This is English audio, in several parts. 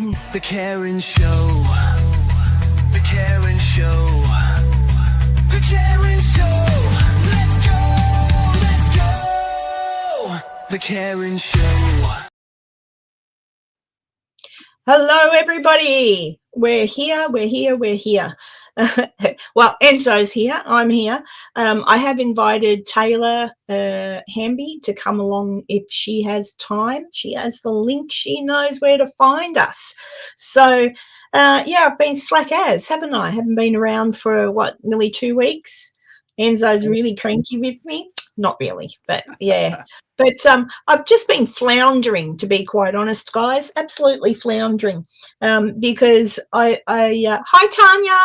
The Karen Show. The Karen Show. The Karen Show. Let's go. Let's go. The Karen Show. Hello, everybody. We're here. Well, Enzo's here. I'm here. I have invited Taylor Hamby to come along if she has time. She has the link. She knows where to find us. So, yeah, I've been slack as, haven't I? Haven't been around for, nearly 2 weeks. Enzo's really cranky with me. Not really, but yeah. But I've just been floundering, to be quite honest, guys. Absolutely floundering, because hi, Tanya.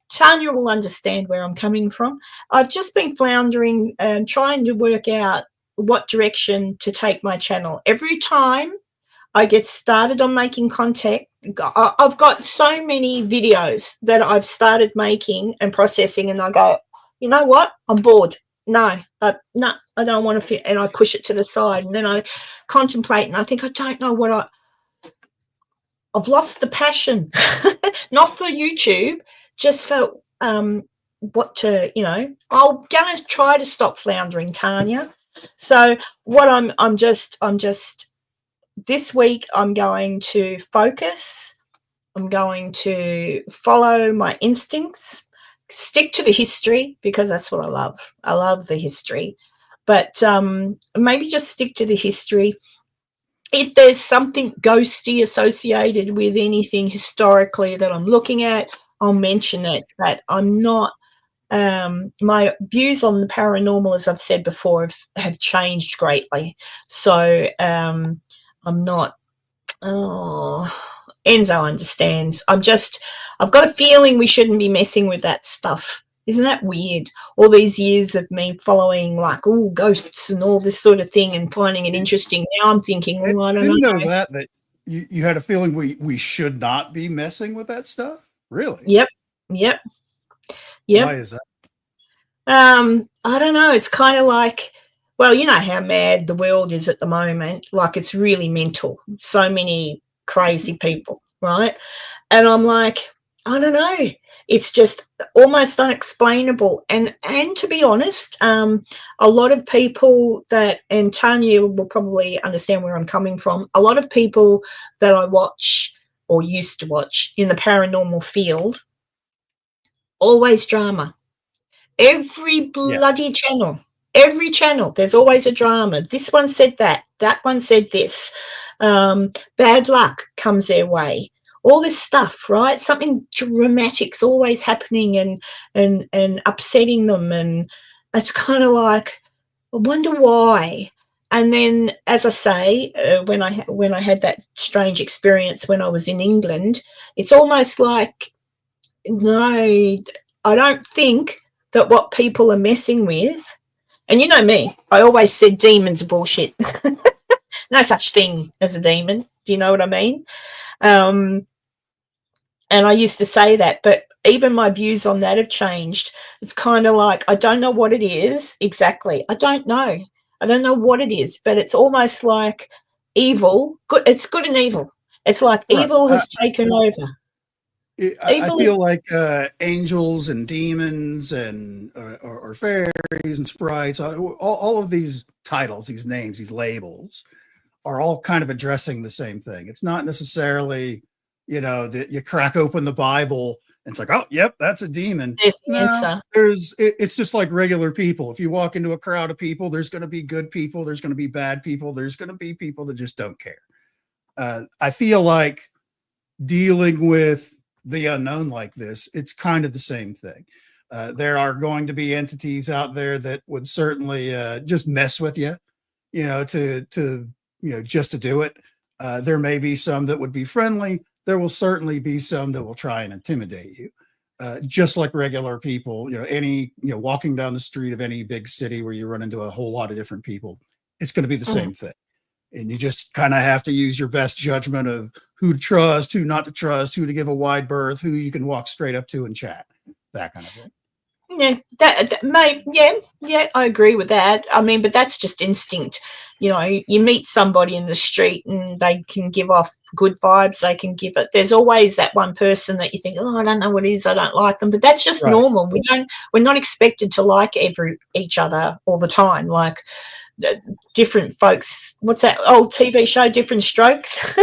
Tanya will understand where I'm coming from. I've just been floundering and trying to work out what direction to take my channel. Every time I get started on making content, I've got so many videos that I've started making and processing, and I go, you know what? I'm bored. No, I don't want to fit, and I push it to the side, and then I contemplate, and I think, I don't know what I've lost the passion, not for YouTube, just for what to, I'm gonna try to stop floundering, Tanya. So what I'm just this week I'm going to focus. I'm going to follow my instincts, stick to the history, because that's what I love. I love the history, but maybe just stick to the history. If there's something ghosty associated with anything historically that I'm looking at, I'll mention it. But I'm not, my views on the paranormal, as I've said before, have changed greatly. So I'm not, Enzo understands. I've got a feeling we shouldn't be messing with that stuff. Isn't that weird? All these years of me following ghosts and all this sort of thing and finding it interesting. Now I'm thinking, I don't know. That you had a feeling we should not be messing with that stuff? Really? Yep. Why is that? I don't know. It's kind of like, well, you know how mad the world is at the moment. Like, it's really mental. So many crazy people, right? And I'm like, I don't know. It's just almost unexplainable. And to be honest, a lot of people that, and Tanya will probably understand where I'm coming from, a lot of people that I watch or used to watch in the paranormal field, always drama. Every bloody channel, there's always a drama. This one said that one said this. Bad luck comes their way. All this stuff, right? Something dramatic's always happening and upsetting them, and it's kind of like, I wonder why. And then, as I say, when I had that strange experience when I was in England, it's almost like, no, I don't think that what people are messing with, and you know me, I always said demons are bullshit. No such thing as a demon. Do you know what I mean? And I used to say that, but even my views on that have changed. It's kind of like, I don't know what it is exactly. I don't know what it is, but it's almost like evil. Good. It's good and evil. It's like evil has taken over. I feel like angels and demons and or fairies and sprites, all of these titles, these names, these labels are all kind of addressing the same thing. It's not necessarily, that you crack open the Bible and it's like, oh, yep, that's a demon. It's just like regular people. If you walk into a crowd of people, there's going to be good people, there's going to be bad people, there's going to be people that just don't care. I feel like dealing with the unknown like this, it's kind of the same thing. There are going to be entities out there that would certainly just mess with you, just to do it. There may be some that would be friendly. There will certainly be some that will try and intimidate you, just like regular people. Walking down the street of any big city where you run into a whole lot of different people, it's going to be the same thing. And you just kind of have to use your best judgment of who to trust, who not to trust, who to give a wide berth, who you can walk straight up to and chat, that kind of thing. Yeah, that may, yeah, I agree with that. I mean, but that's just instinct. You know, you meet somebody in the street and they can give off good vibes. They can give it. There's always that one person that you think, oh, I don't know what it is. I don't like them. But that's just Right. normal. We're not expected to like each other all the time. Like different folks. What's that old TV show? Different Strokes.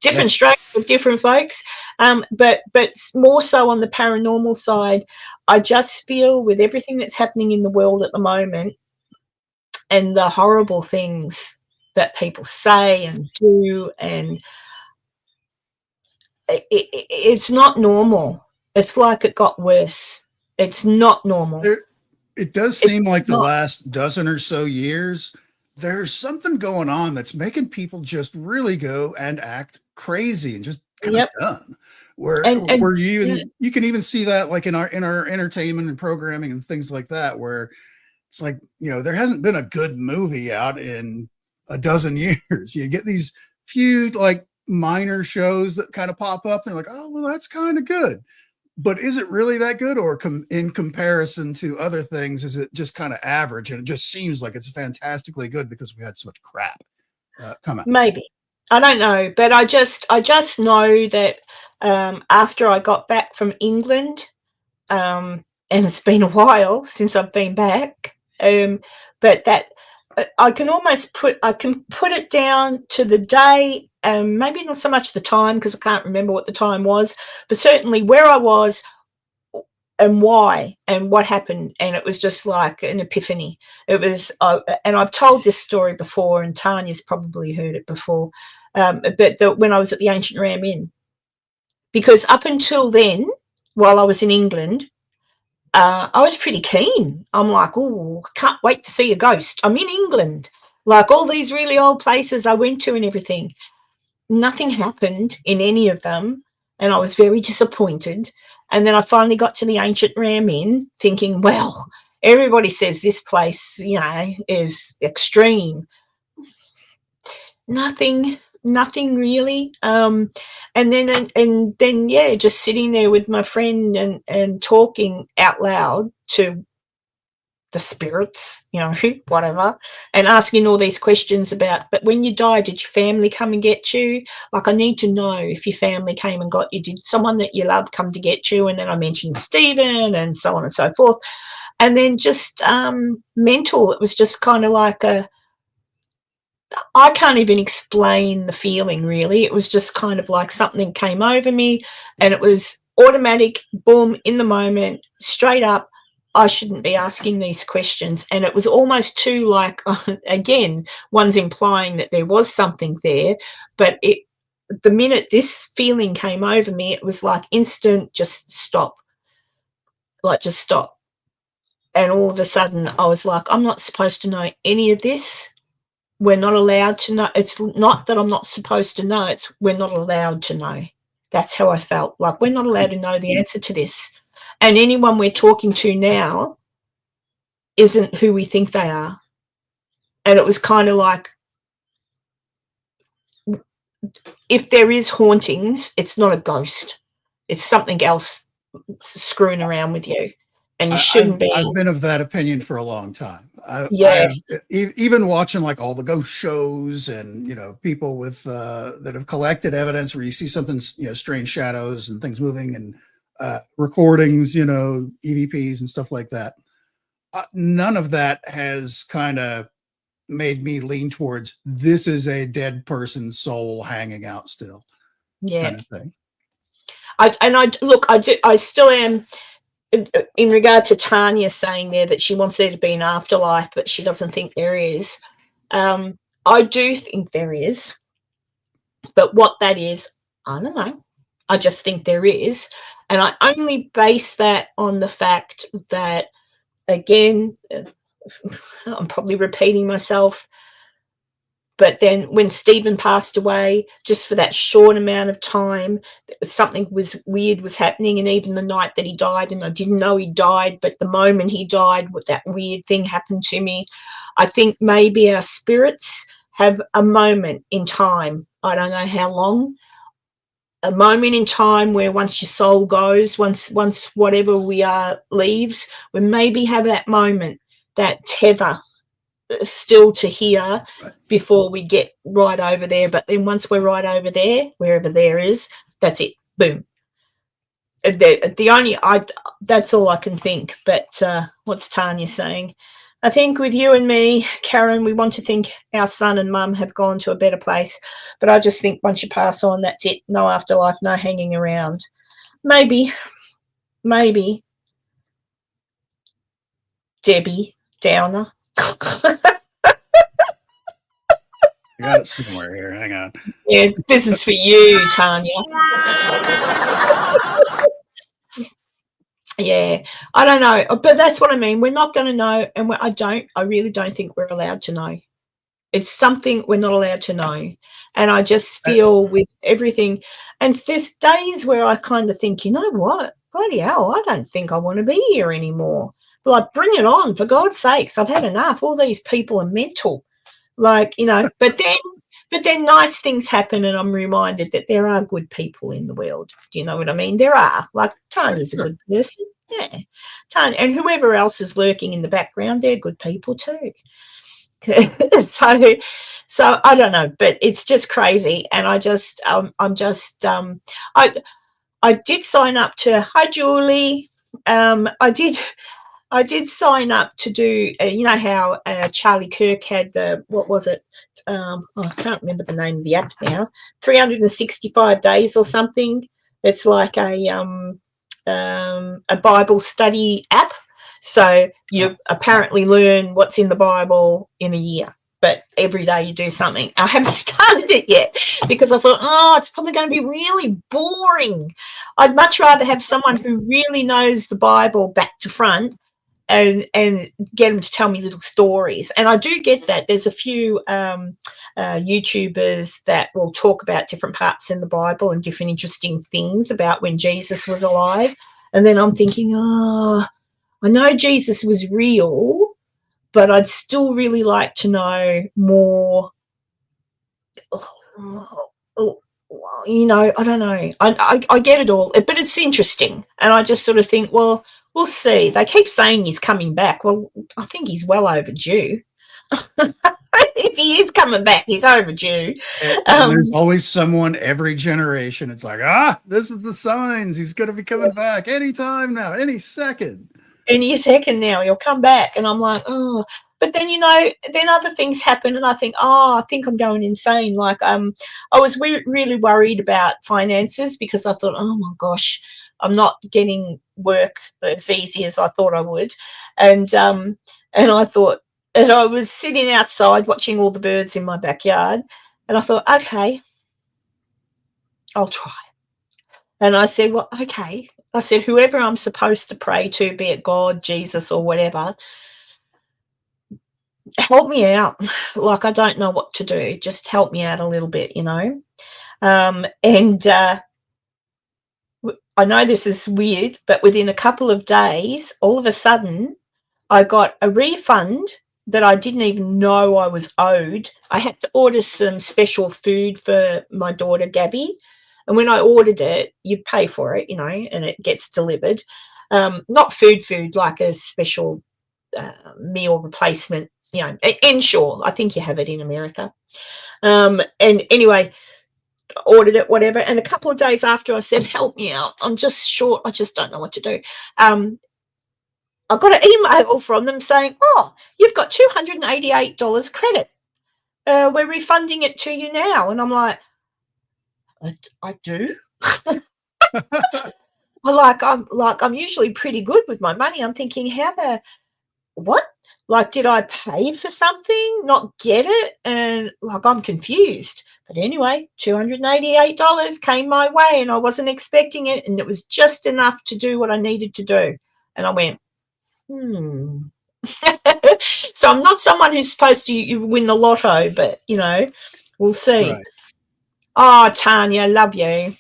Different strokes with different folks. But more so on the paranormal side. I just feel with everything that's happening in the world at the moment and the horrible things that people say and do, and it's not normal. It's like it got worse. It's not normal. It does seem like the last dozen or so years, there's something going on that's making people just really go and act crazy and just kind of dumb. Where you can even see that like in our entertainment and programming and things like that, where it's like, you know, there hasn't been a good movie out in a dozen years. You get these few like minor shows that kind of pop up and they're like, oh, well, that's kind of good. But is it really that good, or in comparison to other things, is it just kind of average? And it just seems like it's fantastically good because we had so much crap come out. Maybe. I don't know, but I just know that after I got back from England, and it's been a while since I've been back, but that I can put it down to the day, maybe not so much the time because I can't remember what the time was, but certainly where I was and why and what happened, and it was just like an epiphany. It was, and I've told this story before, and Tanya's probably heard it before, but when I was at the Ancient Ram Inn, because up until then, while I was in England, I was pretty keen. I'm like, oh, can't wait to see a ghost. I'm in England, like all these really old places I went to and everything. Nothing happened in any of them, and I was very disappointed. And then I finally got to the Ancient Ram Inn thinking, well, everybody says this place, you know, is extreme. Nothing really. And then, yeah, just sitting there with my friend and talking out loud to the spirits, you know, whatever, and asking all these questions about, but when you die, did your family come and get you? Like, I need to know if your family came and got you. Did someone that you love come to get you? And then I mentioned Stephen and so on and so forth. And then just mental. It was just kind of like I can't even explain the feeling, really. It was just kind of like something came over me, and it was automatic, boom, in the moment, straight up. I shouldn't be asking these questions. And it was almost too like, again, one's implying that there was something there, but the minute this feeling came over me, it was like instant, just stop. Like, just stop. And all of a sudden I was like, I'm not supposed to know any of this. We're not allowed to know. It's not that I'm not supposed to know. It's we're not allowed to know. That's how I felt. Like, we're not allowed to know the answer to this. And anyone we're talking to now isn't who we think they are. And it was kind of like, if there is hauntings, it's not a ghost. It's something else screwing around with you. And you shouldn't be. I've been of that opinion for a long time. Yeah. Even watching like all the ghost shows and, you know, people with that have collected evidence where you see something, you know, strange shadows and things moving and recordings, you know, EVPs and stuff like that. None of that has kind of made me lean towards this is a dead person's soul hanging out still. Yeah. Kind of thing. I still am. In regard to Tanya saying there that she wants there to be an afterlife, but she doesn't think there is. I do think there is, but what that is, I don't know. I just think there is, and I only base that on the fact that, again, I'm probably repeating myself, but then when Stephen passed away, just for that short amount of time, something weird was happening. And even the night that he died, and I didn't know he died, but the moment he died, that weird thing happened to me. I think maybe our spirits have a moment in time, I don't know how long, a moment in time where once your soul goes, once whatever we are leaves, we maybe have that moment, that tether still to hear before we get right over there. But then once we're right over there, wherever there is, that's it. Boom. That's all I can think. But what's Tanya saying? I think with you and me, Karen, we want to think our son and mum have gone to a better place. But I just think once you pass on, that's it. No afterlife, no hanging around. Maybe. Debbie Downer. I got it somewhere here. Hang on. Yeah, this is for you, Tanya. Yeah, I don't know, but that's what I mean. We're not going to know, and I really don't think we're allowed to know. It's something we're not allowed to know. And I just feel with everything, and there's days where I kind of think, you know what, bloody hell, I don't think I want to be here anymore. Like, bring it on, for God's sakes. I've had enough. All these people are mental. Like, you know, but then nice things happen, and I'm reminded that there are good people in the world. Do you know what I mean? There are. Like, Tanya's a good person. Yeah. Tanya, and whoever else is lurking in the background, they're good people too. So I don't know, but it's just crazy. And I did sign up to, hi Julie. I did sign up to do, you know how Charlie Kirk had the, what was it? I can't remember the name of the app now. 365 days or something. It's like a Bible study app. So you apparently learn what's in the Bible in a year, but every day you do something. I haven't started it yet because I thought, oh, it's probably going to be really boring. I'd much rather have someone who really knows the Bible back to front and get them to tell me little stories. And I do get that. There's a few YouTubers that will talk about different parts in the Bible and different interesting things about when Jesus was alive. And then I'm thinking, oh, I know Jesus was real, but I'd still really like to know more. You know, I don't know. I get it all, but it's interesting. And I just sort of think, well, we'll see. They keep saying he's coming back. Well, I think he's well overdue. If he is coming back, he's overdue. And there's always someone every generation. It's like, this is the signs. He's going to be coming back anytime now, any second. Any second now, he'll come back. And I'm like, oh. But then, you know, then other things happen and I think, I think I'm going insane. Like, I was really worried about finances because I thought, oh, my gosh, I'm not getting work as easy as I thought I would. And I thought, and I was sitting outside watching all the birds in my backyard and I thought, okay, I'll try. And I said, well, okay. I said, whoever I'm supposed to pray to, be it God, Jesus or whatever, help me out. Like, I don't know what to do. Just help me out a little bit, you know. And I know this is weird, but within a couple of days, all of a sudden, I got a refund that I didn't even know I was owed. I had to order some special food for my daughter, Gabby. And when I ordered it, you pay for it, you know, and it gets delivered. Not food, like a special meal replacement, you know, Ensure. I think you have it in America. And anyway, ordered it, whatever. And a couple of days after I said, help me out. I'm just short. I just don't know what to do. I got an email from them saying, oh, you've got $288 credit. We're refunding it to you now. And I'm like, I do. I'm usually pretty good with my money. I'm thinking, what? Like, did I pay for something, not get it? And like, I'm confused. But anyway, $288 came my way and I wasn't expecting it. And it was just enough to do what I needed to do. And I went, So I'm not someone who's supposed to win the lotto, but, you know, we'll see. Right. Oh, Tanya, love you.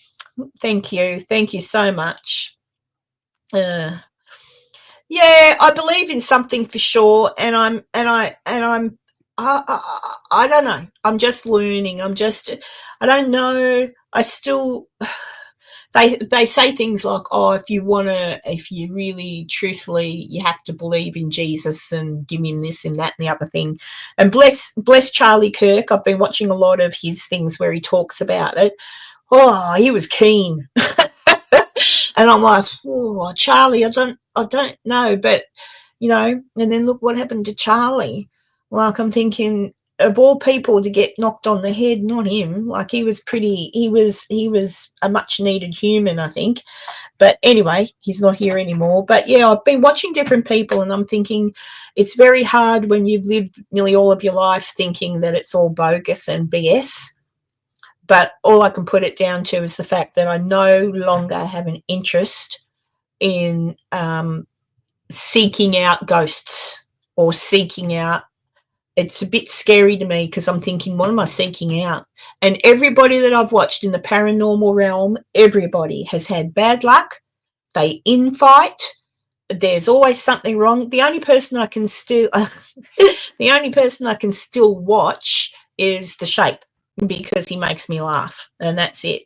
Thank you. Thank you so much. Yeah, I believe in something for sure, and I don't know. I'm just learning. I don't know. I still they say things like, oh, if you really truthfully, you have to believe in Jesus and give him this and that and the other thing. And bless Charlie Kirk. I've been watching a lot of his things where he talks about it. Oh, he was keen. And I'm like, oh, Charlie, I don't know. But, you know, and then look what happened to Charlie. Like, I'm thinking, of all people to get knocked on the head, not him. Like, he was a much needed human, I think. But anyway, he's not here anymore. But yeah, I've been watching different people and I'm thinking it's very hard when you've lived nearly all of your life thinking that it's all bogus and BS. But all I can put it down to is the fact that I no longer have an interest in seeking out ghosts or seeking out. It's a bit scary to me because I'm thinking, what am I seeking out? And everybody that I've watched in the paranormal realm, everybody has had bad luck. They infight. There's always something wrong. The only person I can still watch is the Shape because he makes me laugh, and that's it.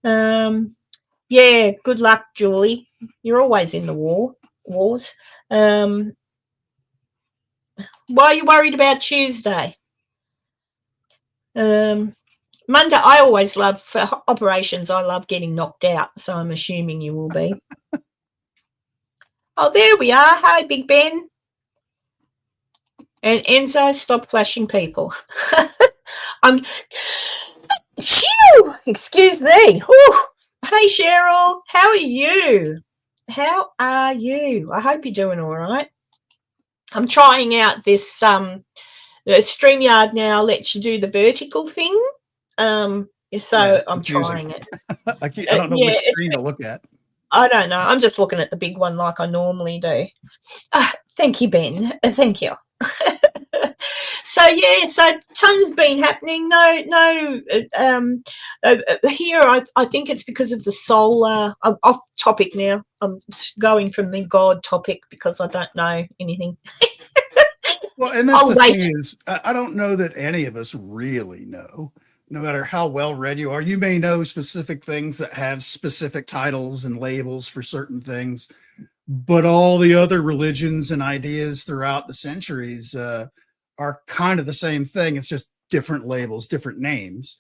Yeah, good luck, Julie. You're always in the wars. Why are you worried about Tuesday? Monday, I always love, for operations, I love getting knocked out, so I'm assuming you will be. Oh, there we are. Hi, Big Ben. And Enzo, stop flashing people. Excuse me. Whew. Hey, Cheryl. How are you? How are you? I hope you're doing all right. I'm trying out this StreamYard now lets you do the vertical thing. So yeah, I'm trying it. I don't know which screen to look at. I don't know. I'm just looking at the big one like I normally do. Thank you, Ben. Thank you. So yeah, so tons been happening. Here I think it's because of the solar. I'm off topic now. I'm going from the God topic because I don't know anything. Well, and that's the thing is, I don't know that any of us really know. No matter how well read you are, you may know specific things that have specific titles and labels for certain things, but all the other religions and ideas throughout the centuries are kind of the same thing. It's just different labels, different names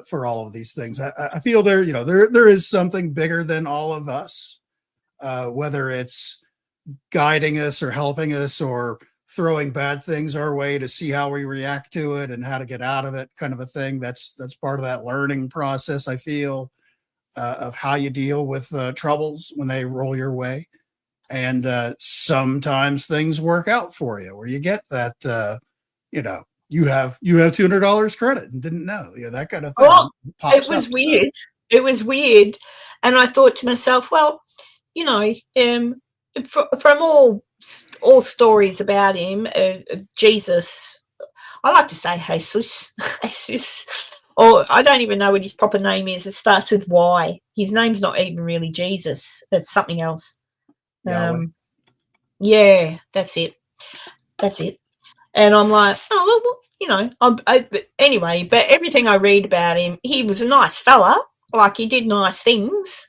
for all of these things. I feel there is something bigger than all of us, whether it's guiding us or helping us or throwing bad things our way to see how we react to it and how to get out of it, kind of a thing. That's part of that learning process, I feel, of how you deal with troubles when they roll your way. And sometimes things work out for you where you get that, you have $200 credit and didn't know, that kind of thing. Well, it was weird. It was weird. And I thought to myself, well, from all stories about him, Jesus, I like to say Jesus, or I don't even know what his proper name is. It starts with Y. His name's not even really Jesus. It's something else. Yeah, that's it. And I'm like, oh, well, but anyway, but everything I read about him, he was a nice fella. Like, he did nice things.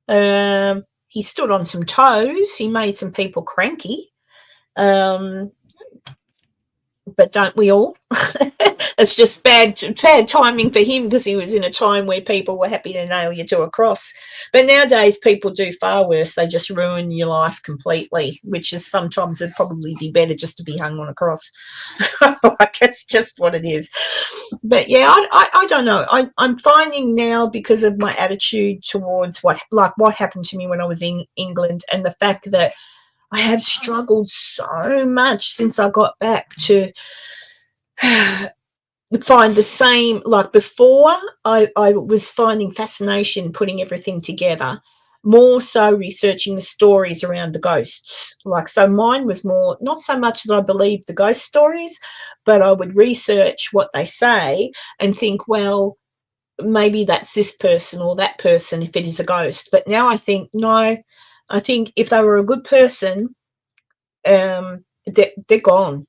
He stood on some toes. He made some people cranky. But don't we all? It's just bad timing for him because he was in a time where people were happy to nail you to a cross. But nowadays people do far worse. They just ruin your life completely, which is sometimes it'd probably be better just to be hung on a cross. Like, it's just what it is. But yeah, I don't know. I'm finding now, because of my attitude towards what happened to me when I was in England, and the fact that I have struggled so much since I got back to find the same, like before I was finding fascination putting everything together, more so researching the stories around the ghosts. Like, so mine was more, not so much that I believed the ghost stories, but I would research what they say and think, well, maybe that's this person or that person if it is a ghost. But now I think, no, I think if they were a good person, they're gone.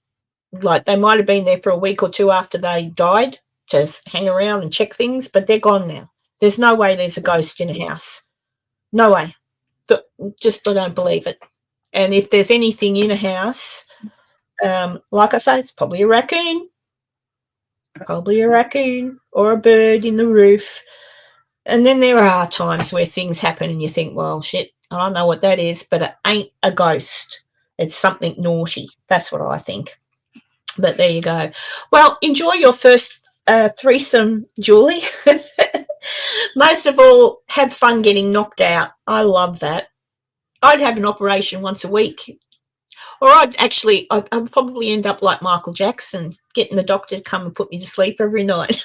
Like, they might have been there for a week or two after they died to hang around and check things, but they're gone now. There's no way there's a ghost in a house. No way. Just I don't believe it. And if there's anything in a house, like I say, it's probably a raccoon. Probably a raccoon or a bird in the roof. And then there are times where things happen and you think, well, shit, I don't know what that is, but it ain't a ghost. It's something naughty. That's what I think. But there you go. Well, enjoy your first threesome, Julie. Most of all, have fun getting knocked out. I love that. I'd have an operation once a week. Or I'd probably end up like Michael Jackson, getting the doctor to come and put me to sleep every night.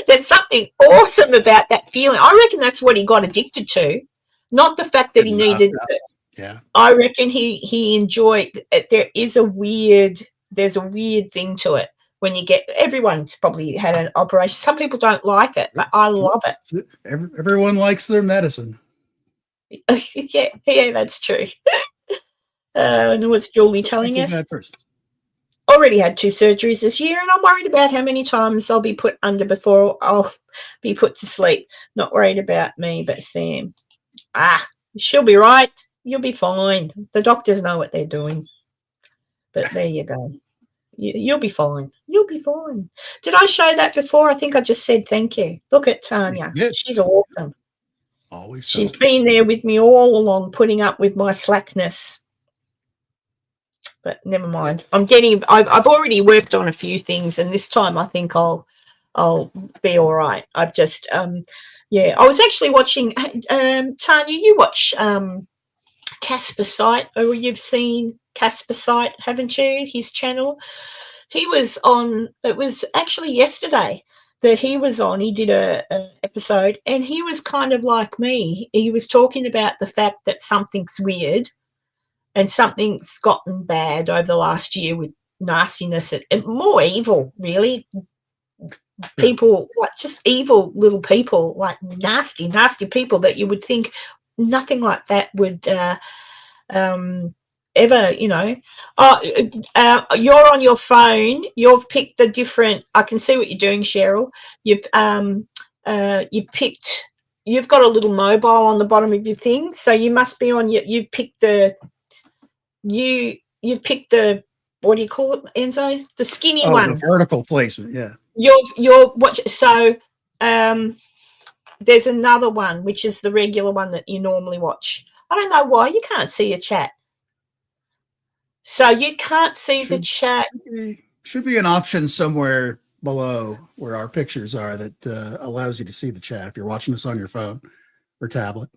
There's something awesome about that feeling. I reckon that's what he got addicted to, not the fact that he needed. Yeah. I reckon he enjoyed it. There's a weird thing to it when you get. Everyone's probably had an operation. Some people don't like it, but I love it. Everyone likes their medicine. yeah, that's true. And what's Julie telling us? Already had 2 surgeries this year, and I'm worried about how many times I'll be put under before I'll be put to sleep. Not worried about me, but Sam. She'll be right. You'll be fine. The doctors know what they're doing. But there you go. You'll be fine. You'll be fine. Did I show that before? I think I just said thank you. Look at Tanya. She's awesome. Always. She's been there with me all along, putting up with my slackness. But never mind. I've already worked on a few things, and this time I think I'll be all right. I've just I was actually watching Tanya, you watch Casper Sight, or you've seen Casper Sight, haven't you? His channel. He was on, it was actually yesterday that he was on. He did a episode, and he was kind of like me. He was talking about the fact that something's weird and something's gotten bad over the last year with nastiness and more evil, really. People, like just evil little people, like nasty people that you would think nothing like that would ever, you're on your phone, you've picked the different, I can see what you're doing, Cheryl. You've got a little mobile on the bottom of your thing, so you must be on you've picked the what do you call it, Enzo? The skinny one. The vertical placement, yeah. You're watch. So there's another one, which is the regular one that you normally watch. I don't know why you can't see your chat. So you can't see the chat. Should be an option somewhere below where our pictures are that allows you to see the chat if you're watching this on your phone or tablet.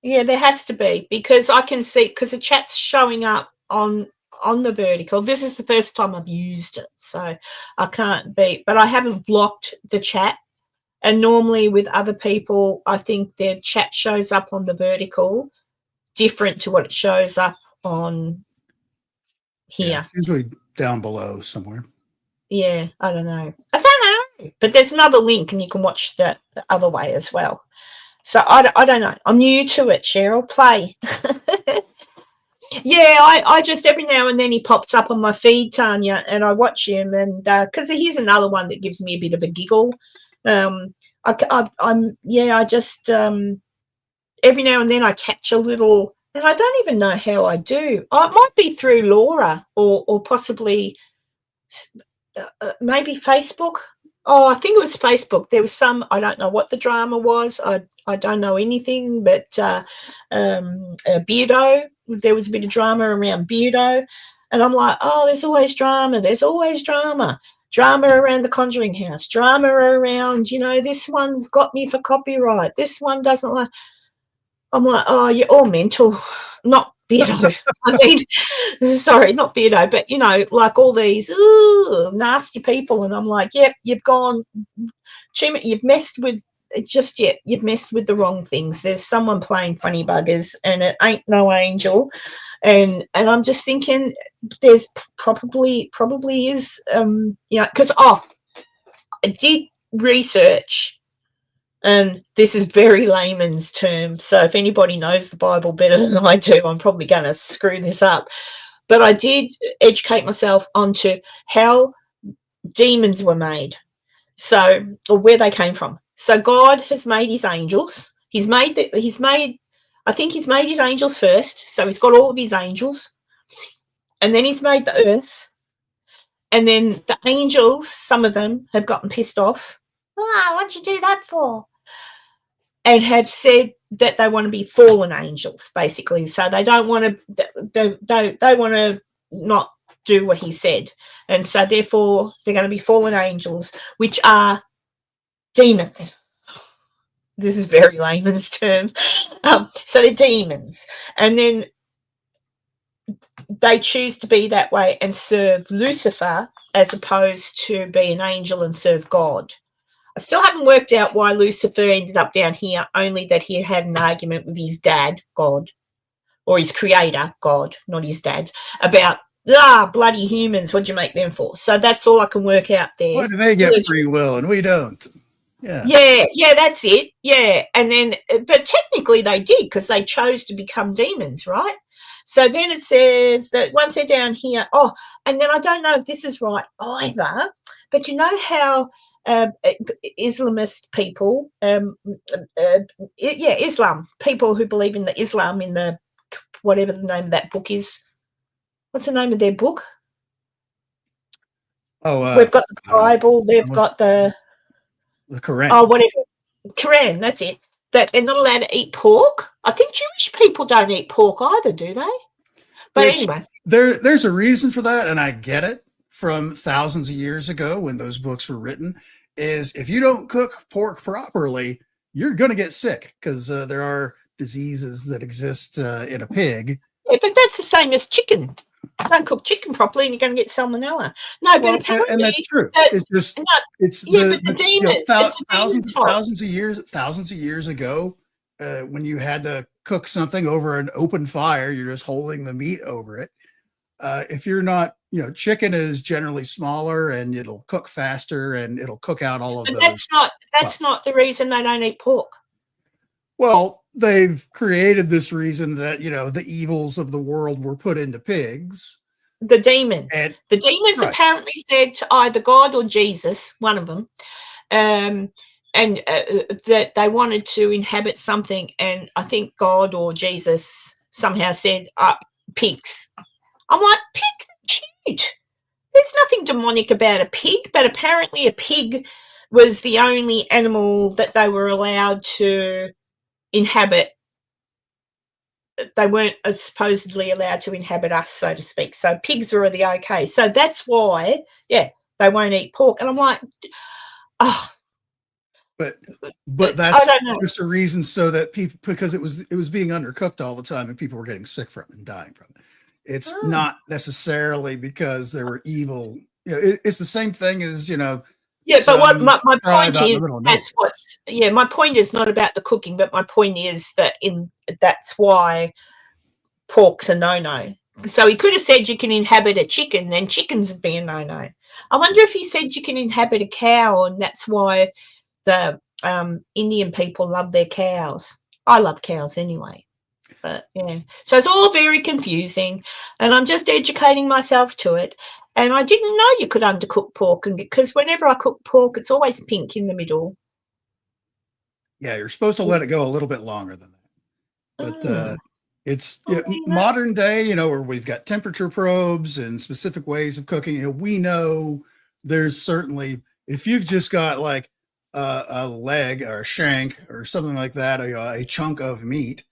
Yeah, there has to be, because I can see, because the chat's showing up on the vertical. This is the first time I've used it, so I can't be, but I haven't blocked the chat. And normally with other people, I think their chat shows up on the vertical different to what it shows up on here. Yeah, it's usually down below somewhere. Yeah, I don't know. But there's another link and you can watch the other way as well. So I don't know. I'm new to it, Cheryl. Play. Yeah, I just every now and then he pops up on my feed, Tanya, and I watch him, and because he's another one that gives me a bit of a giggle. I just every now and then I catch a little, and I don't even know how I do. Oh, it might be through Laura or possibly maybe Facebook. Oh, I think it was Facebook. There was some, I don't know what the drama was. I don't know anything, but Beardo, there was a bit of drama around Beardo. And I'm like, oh, there's always drama. There's always drama. Drama around the Conjuring House. Drama around, this one's got me for copyright. This one doesn't like. I'm like, oh, you're all mental. Not Beardo. I mean, sorry, not Beardo, but, like all these nasty people. And I'm like, yep, you've gone, you've messed with, you've messed with the wrong things. There's someone playing funny buggers and it ain't no angel. And I'm just thinking there's probably is, because, I did research. And this is very layman's term. So if anybody knows the Bible better than I do, I'm probably going to screw this up. But I did educate myself onto how demons were made, or where they came from. So God has made his angels. He's made I think he's made his angels first, so he's got all of his angels, and then he's made the earth, and then the angels, some of them have gotten pissed off. What'd you do that for? And have said that they want to be fallen angels, basically. So they don't want to. They want to not do what he said, and so therefore they're going to be fallen angels, which are demons. This is very layman's terms. So they're demons, and then they choose to be that way and serve Lucifer as opposed to be an angel and serve God. I still haven't worked out why Lucifer ended up down here, only that he had an argument with his dad, God, or his creator, God, not his dad, about, bloody humans, what'd you make them for? So that's all I can work out there. Why do they get free will and we don't? Yeah, that's it. Yeah, and then, but technically they did, because they chose to become demons, right? So then it says that once they're down here, and then I don't know if this is right either, but you know how Islamist people, Islam, people who believe in the Islam, in the, whatever the name of that book is. What's the name of their book? We've got the Bible, they've got the Quran. Oh, whatever. Quran, that's it. That they're not allowed to eat pork. I think Jewish people don't eat pork either, do they? But anyway. There's a reason for that, and I get it, from thousands of years ago when those books were written, is if you don't cook pork properly, you're going to get sick, because there are diseases that exist in a pig. Yeah, but that's the same as chicken. Don't cook chicken properly and you're going to get salmonella. No, but apparently, and that's true. It's just the demons. Thousands of years ago, when you had to cook something over an open fire, you're just holding the meat over it. If you're not, chicken is generally smaller and it'll cook faster and it'll cook out all of those. That's not the reason they don't eat pork. Well, they've created this reason that, the evils of the world were put into pigs. The demons. Apparently said to either God or Jesus, one of them, that they wanted to inhabit something. And I think God or Jesus somehow said, pigs. I'm like, pigs are cute. There's nothing demonic about a pig, but apparently a pig was the only animal that they were allowed to inhabit. They weren't supposedly allowed to inhabit us, so to speak. So pigs are the okay. So that's why, they won't eat pork. And I'm like, But that's just a reason so that people, because it was being undercooked all the time and people were getting sick from it and dying from it. It's not necessarily because there were evil. It's the same thing as, Yeah, but what my point is, my point is not about the cooking, but my point is that that's why pork's a no-no. So he could have said you can inhabit a chicken, then chickens would be a no-no. I wonder if he said you can inhabit a cow, and that's why the Indian people love their cows. I love cows anyway. But yeah, so it's all very confusing, and I'm just educating myself to it. And I didn't know you could undercook pork, because whenever I cook pork, it's always pink in the middle. Yeah, you're supposed to let it go a little bit longer than that. But it's modern day, where we've got temperature probes and specific ways of cooking. We know there's certainly, if you've just got like a leg or a shank or something like that, a chunk of meat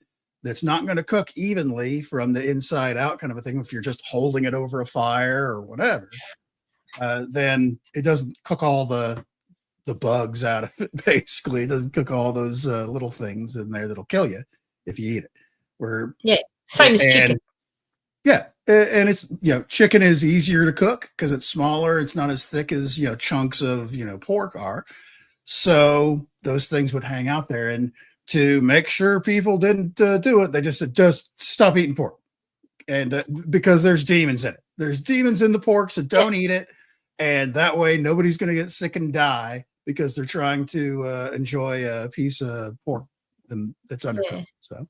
that's not going to cook evenly from the inside out, kind of a thing. If you're just holding it over a fire or whatever, then it doesn't cook all the bugs out of it. Basically, it doesn't cook all those little things in there that'll kill you if you eat it. Same as chicken. Yeah, and it's chicken is easier to cook because it's smaller. It's not as thick as chunks of pork are. So those things would hang out there, and to make sure people didn't do it, they just said, just stop eating pork. And because there's demons in it. There's demons in the pork, so don't eat it. And that way nobody's going to get sick and die because they're trying to enjoy a piece of pork that's undercooked. So.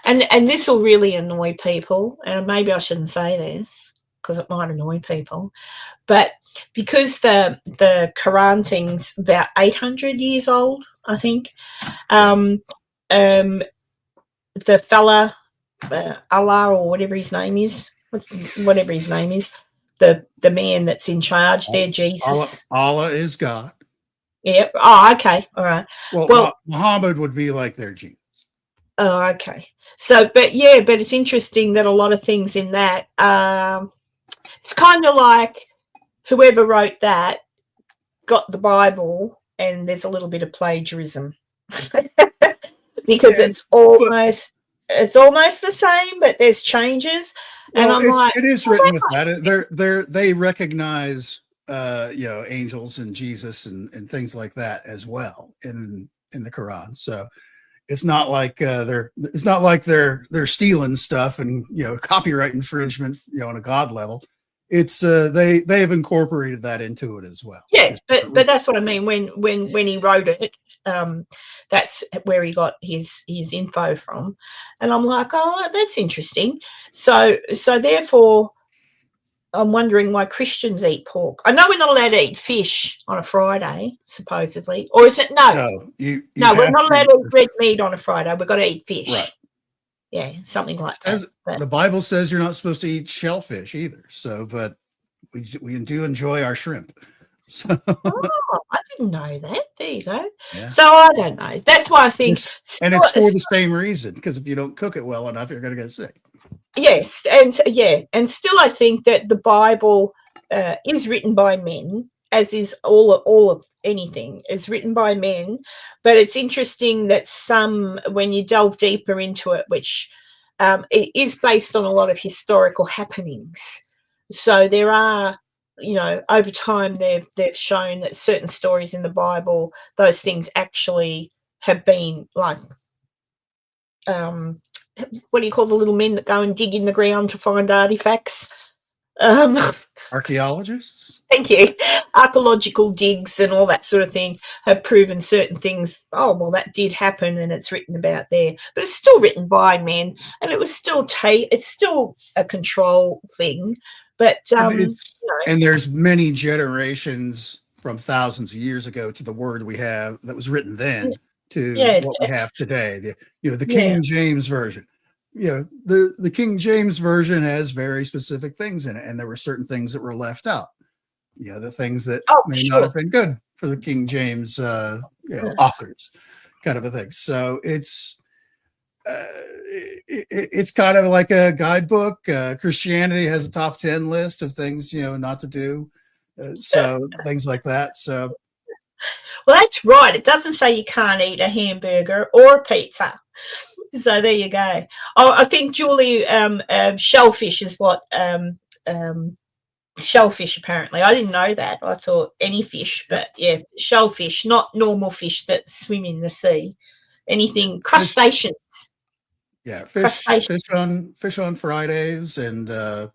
And this will really annoy people. And maybe I shouldn't say this because it might annoy people. But because the Quran thing's about 800 years old, I think, the fella, Allah or whatever his name is, whatever his name is, the man that's in charge there, Jesus. Allah is God. Yep. Oh, okay. All right. Well, Muhammad would be like their Jesus. Oh, okay. So, but it's interesting that a lot of things in that, it's kind of like whoever wrote that got the Bible, and there's a little bit of plagiarism because it's almost the same, but there's changes. Well, and I'm like, it is written with that. They recognize angels and Jesus and things like that as well in the Quran. So it's not like they're stealing stuff and copyright infringement on a God level. It's they have incorporated that into it as well. Yeah, but that's what I mean when he wrote it. That's where he got his info from, and I'm like, oh, that's interesting. So therefore, I'm wondering why Christians eat pork. I know we're not allowed to eat fish on a Friday, supposedly, or is it no? No, we're not allowed to eat red meat on a Friday. We've got to eat fish. Right. Yeah, something like that. The Bible says you're not supposed to eat shellfish either. So, but we do enjoy our shrimp. So. Oh, I didn't know that. There you go. Yeah. So I don't know. That's why I think, and it's for the same reason, because if you don't cook it well enough, you're going to get sick. Yes, and still I think that the Bible is written by men, as is all of anything is written by men. But it's interesting that some, when you delve deeper into it, which it is based on a lot of historical happenings. So there are, over time they've shown that certain stories in the Bible, those things actually have been like, what do you call the little men that go and dig in the ground to find artifacts? Archaeologists? Thank you. Archaeological digs and all that sort of thing have proven certain things. Oh, well, that did happen and it's written about there. But it's still written by men, and it was still it's still a control thing. But and there's many generations from thousands of years ago to the word we have that was written then to what we have today. The King James version. The King James version has very specific things in it, and there were certain things that were left out. The things that may not have been good for the King James authors, kind of a thing. So it's kind of like a guidebook. Christianity has a top 10 list of things not to do, so things like that. So, well, that's right. It doesn't say you can't eat a hamburger or a pizza. So there you go. Oh, I think Julie, shellfish is what shellfish apparently. I didn't know that. I thought any fish, but yeah, shellfish, not normal fish that swim in the sea. Anything crustaceans. Yeah, fish on Fridays, and I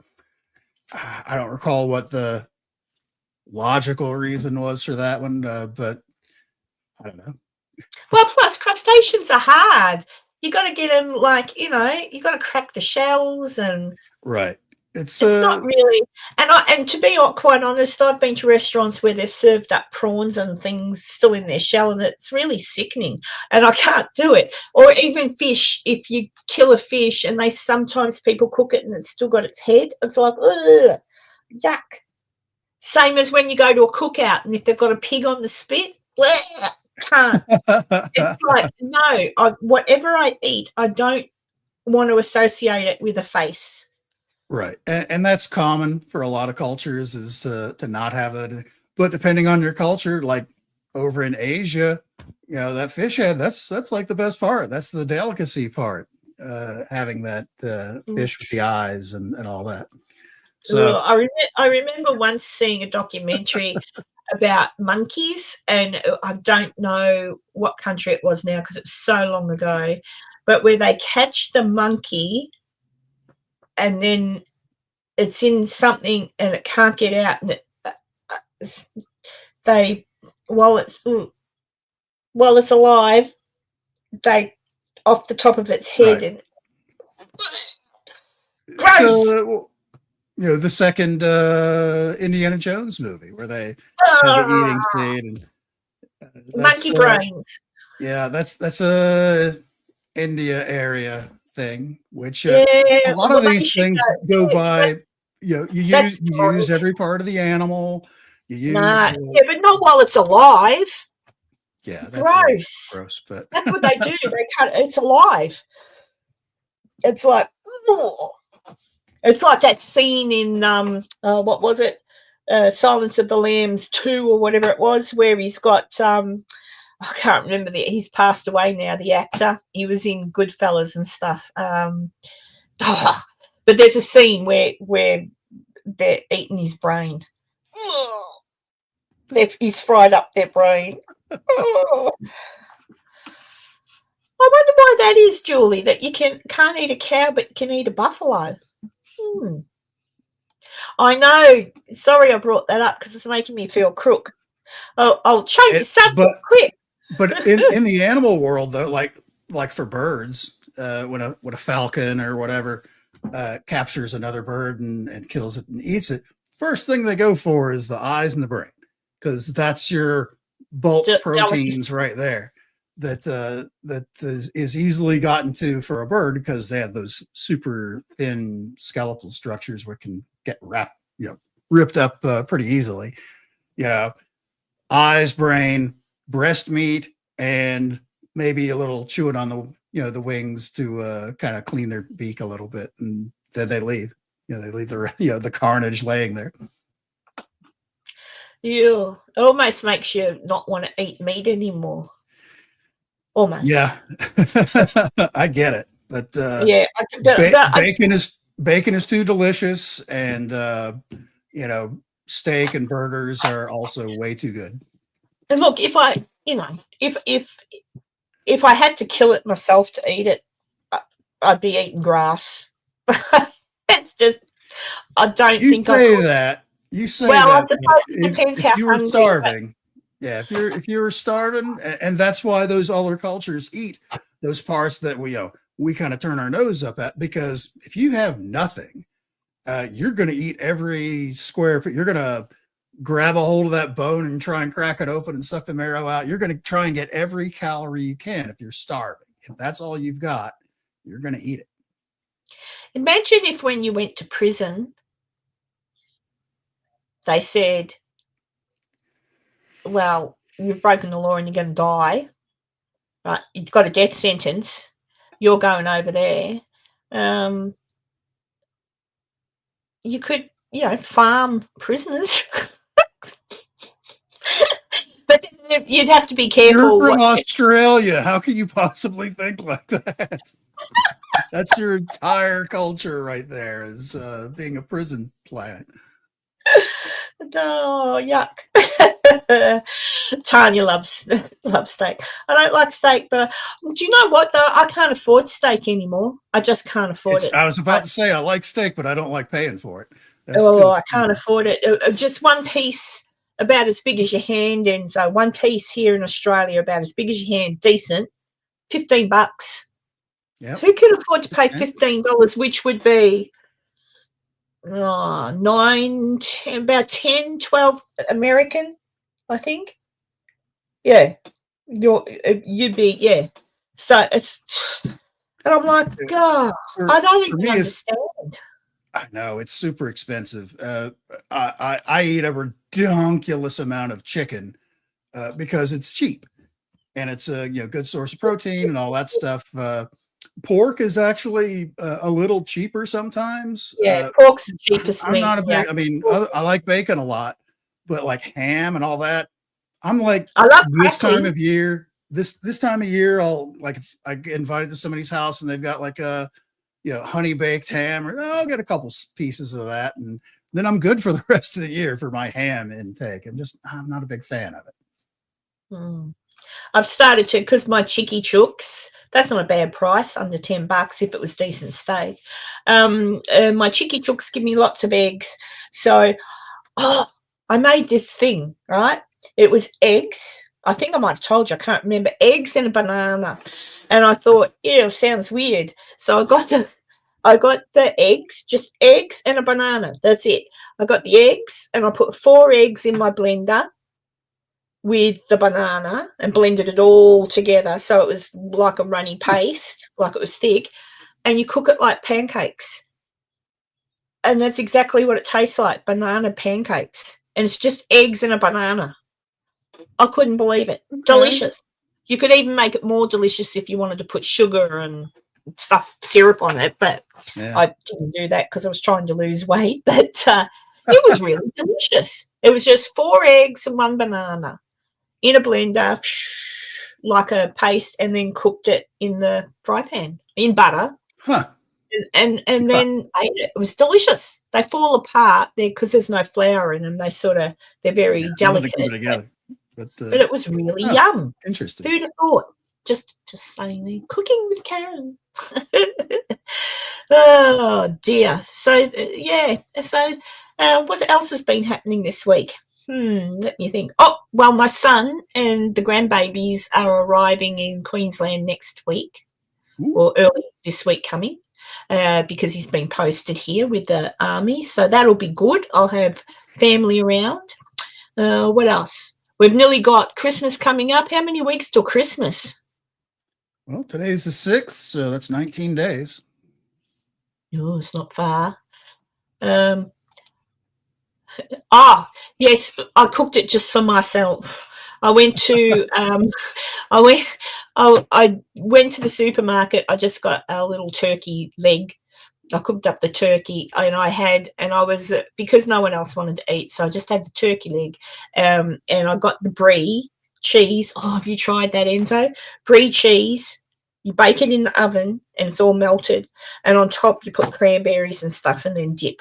don't recall what the logical reason was for that one, but I don't know. Well, plus crustaceans are hard. You got to get them you got to crack the shells and right. It's not really, and to be quite honest, I've been to restaurants where they've served up prawns and things still in their shell, and it's really sickening, and I can't do it. Or even fish, if you kill a fish and sometimes people cook it and it's still got its head, it's like, ugh, yuck. Same as when you go to a cookout and if they've got a pig on the spit, bleh, can't. It's like, no, whatever I eat, I don't want to associate it with a face. Right. And that's common for a lot of cultures, is to not have that. But depending on your culture, like over in Asia, that fish head, that's like the best part. That's the delicacy part, having that fish with the eyes and all that. So I remember once seeing a documentary about monkeys, and I don't know what country it was now because it was so long ago, but where they catch the monkey and then it's in something and it can't get out, and while it's alive, they off the top of its head, right. And gross. So, the second Indiana Jones movie where they have the eating scene and monkey brains. Yeah, that's a India area thing, which Yeah, a lot well, of they these should things go. go Yeah, by. You know, that's you use horrible. every part of the animal. You use Nah, yeah, but not while it's alive. yeah, that's a little Gross. gross, but That's what they do. They cut it's alive. It's like, oh. It's like that scene in what was it? Silence of the Lambs 2 or whatever it was, where he's got I can't remember he's passed away now, the actor. He was in Goodfellas and stuff. But there's a scene where they're eating his brain. He's fried up their brain. I wonder why that is, Julie, that you can't eat a cow but can eat a buffalo. I know. Sorry I brought that up because it's making me feel crook. Oh, I'll change the subject quick. But in the animal world, though, like for birds, when a falcon or whatever captures another bird and kills it and eats it, first thing they go for is the eyes and the brain, because that's your bulk proteins right there that is easily gotten to for a bird, because they have those super thin skeletal structures where it can get ripped up pretty easily. Eyes, brain, breast meat, and maybe a little chewing on the wings to kind of clean their beak a little bit, and then they leave. They leave the carnage laying there. Yeah, it almost makes you not want to eat meat anymore. Almost. Yeah, I get it, but yeah, bacon is too delicious, and steak and burgers are also way too good. And look, if I had to kill it myself to eat it, I'd be eating grass. It's just, I don't think I could. You say well, that. I suppose it depends how you were hungry. Starving. Yeah, if you were starving, and that's why those other cultures eat those parts that we kind of turn our nose up at, because if you have nothing, you're going to eat every square. You're going to grab a hold of that bone and try and crack it open and suck the marrow out. You're going to try and get every calorie you can if you're starving. If that's all you've got, you're going to eat it. Imagine if when you went to prison, they said, well, you've broken the law and you're going to die. Right? You've got a death sentence. You're going over there. You could, farm prisoners. But you'd have to be careful. You're from Australia. How can you possibly think like that? That's your entire culture right there, is being a prison planet. No, yuck. Tanya loves steak. I don't like steak, but do you know what, though? I can't afford steak anymore. I just can't afford it. I was about to say I like steak, but I don't like paying for it. I can't afford it. Just one piece about as big as your hand, and so one piece here in Australia about as big as your hand, decent, $15. Yeah. Who can afford to pay $15, which would be 9, 10, about 10, 12 American, I think. Yeah. You'd be, yeah. So it's, and I'm like, God, I don't even understand. I know, it's super expensive. I eat a ridiculous amount of chicken because it's cheap, and it's a good source of protein and all that stuff. Pork is actually a little cheaper sometimes. Yeah, pork's the cheapest meat. I'm not a big. I mean, I like bacon a lot, but like ham and all that, I'm like, I love this time of year. This time of year, I'll like, if I get invited to somebody's house and they've got like a honey baked ham, or I'll get a couple pieces of that, and then I'm good for the rest of the year for my ham intake. I'm not a big fan of it. I've started to, because my Chicky Chooks, that's not a bad price, under $10 if it was decent steak. My Chicky Chooks give me lots of eggs. So, I made this thing, right? It was eggs. I think I might have told you, I can't remember. Eggs and a banana. And I thought, sounds weird. So I got the eggs, just eggs and a banana. That's it. I got the eggs, and I put 4 eggs in my blender, with the banana and blended it all together so it was like a runny paste, like it was thick, and you cook it like pancakes. And that's exactly what it tastes like, banana pancakes. And it's just eggs and a banana. I couldn't believe it. Okay. Delicious. You could even make it more delicious if you wanted to put sugar and stuff, syrup on it, but Yeah. I didn't do that because I was trying to lose weight. But it was really delicious. It was just 4 eggs and 1 banana in a blender, like a paste, and then cooked it in the fry pan in butter. Huh. And then ate it. It was delicious. They fall apart there because there's no flour in them. They're very delicate. Keep it together. But it was really yum. Interesting. Who'd have thought? Just saying there, cooking with Karen. Oh dear. So yeah. So what else has been happening this week? Let me think. Oh well, my son and the grandbabies are arriving in Queensland next week. Ooh. Or early this week coming. Because he's been posted here with the army, so that'll be good. I'll have family around. What else? We've nearly got Christmas coming up. How many weeks till Christmas? Well, today's the 6th, so that's 19 days. Oh, it's not far. Yes, I cooked it just for myself. I went to I went to the supermarket. I just got a little turkey leg. I cooked up the turkey, and I was because no one else wanted to eat, so I just had the turkey leg. And I got the brie cheese. Oh, have you tried that, Enzo? Brie cheese. You bake it in the oven, and it's all melted. And on top, you put cranberries and stuff, and then dip.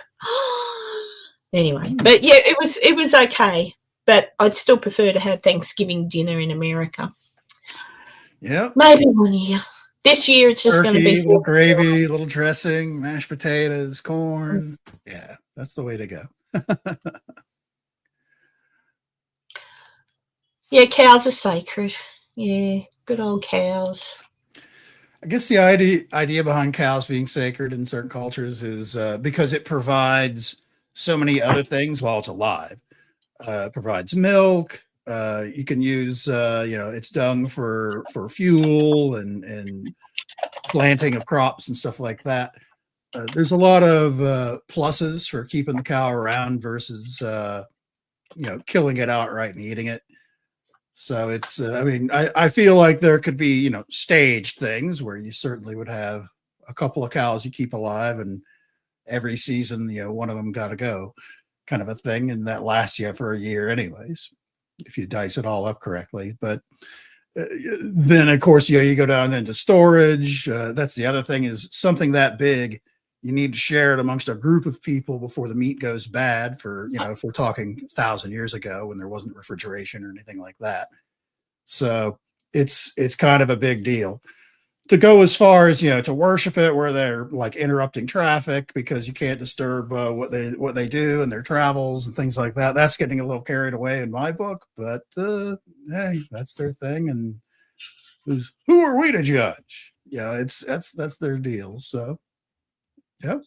Anyway, but yeah, it was okay. But I'd still prefer to have Thanksgiving dinner in America. Yeah. Maybe one year. This year it's just going to be a little gravy, a little dressing, mashed potatoes, corn. Yeah, that's the way to go. Yeah, cows are sacred. Yeah, good old cows. I guess the idea behind cows being sacred in certain cultures is because it provides so many other things while it's alive. It provides milk. You can use its dung for fuel and planting of crops and stuff like that. There's a lot of pluses for keeping the cow around versus killing it outright and eating it. So it's I feel like there could be staged things where you certainly would have a couple of cows you keep alive, and every season one of them got to go, kind of a thing, and that lasts you for a year anyways, if you dice it all up correctly. But then of course you go down into storage. That's the other thing, is something that big, you need to share it amongst a group of people before the meat goes bad. For if we're talking 1,000 years ago when there wasn't refrigeration or anything like that, so it's kind of a big deal. To go as far as to worship it, where they're like interrupting traffic because you can't disturb what they do and their travels and things like that. That's getting a little carried away in my book, but hey, that's their thing, and who are we to judge? That's their deal. So, yeah.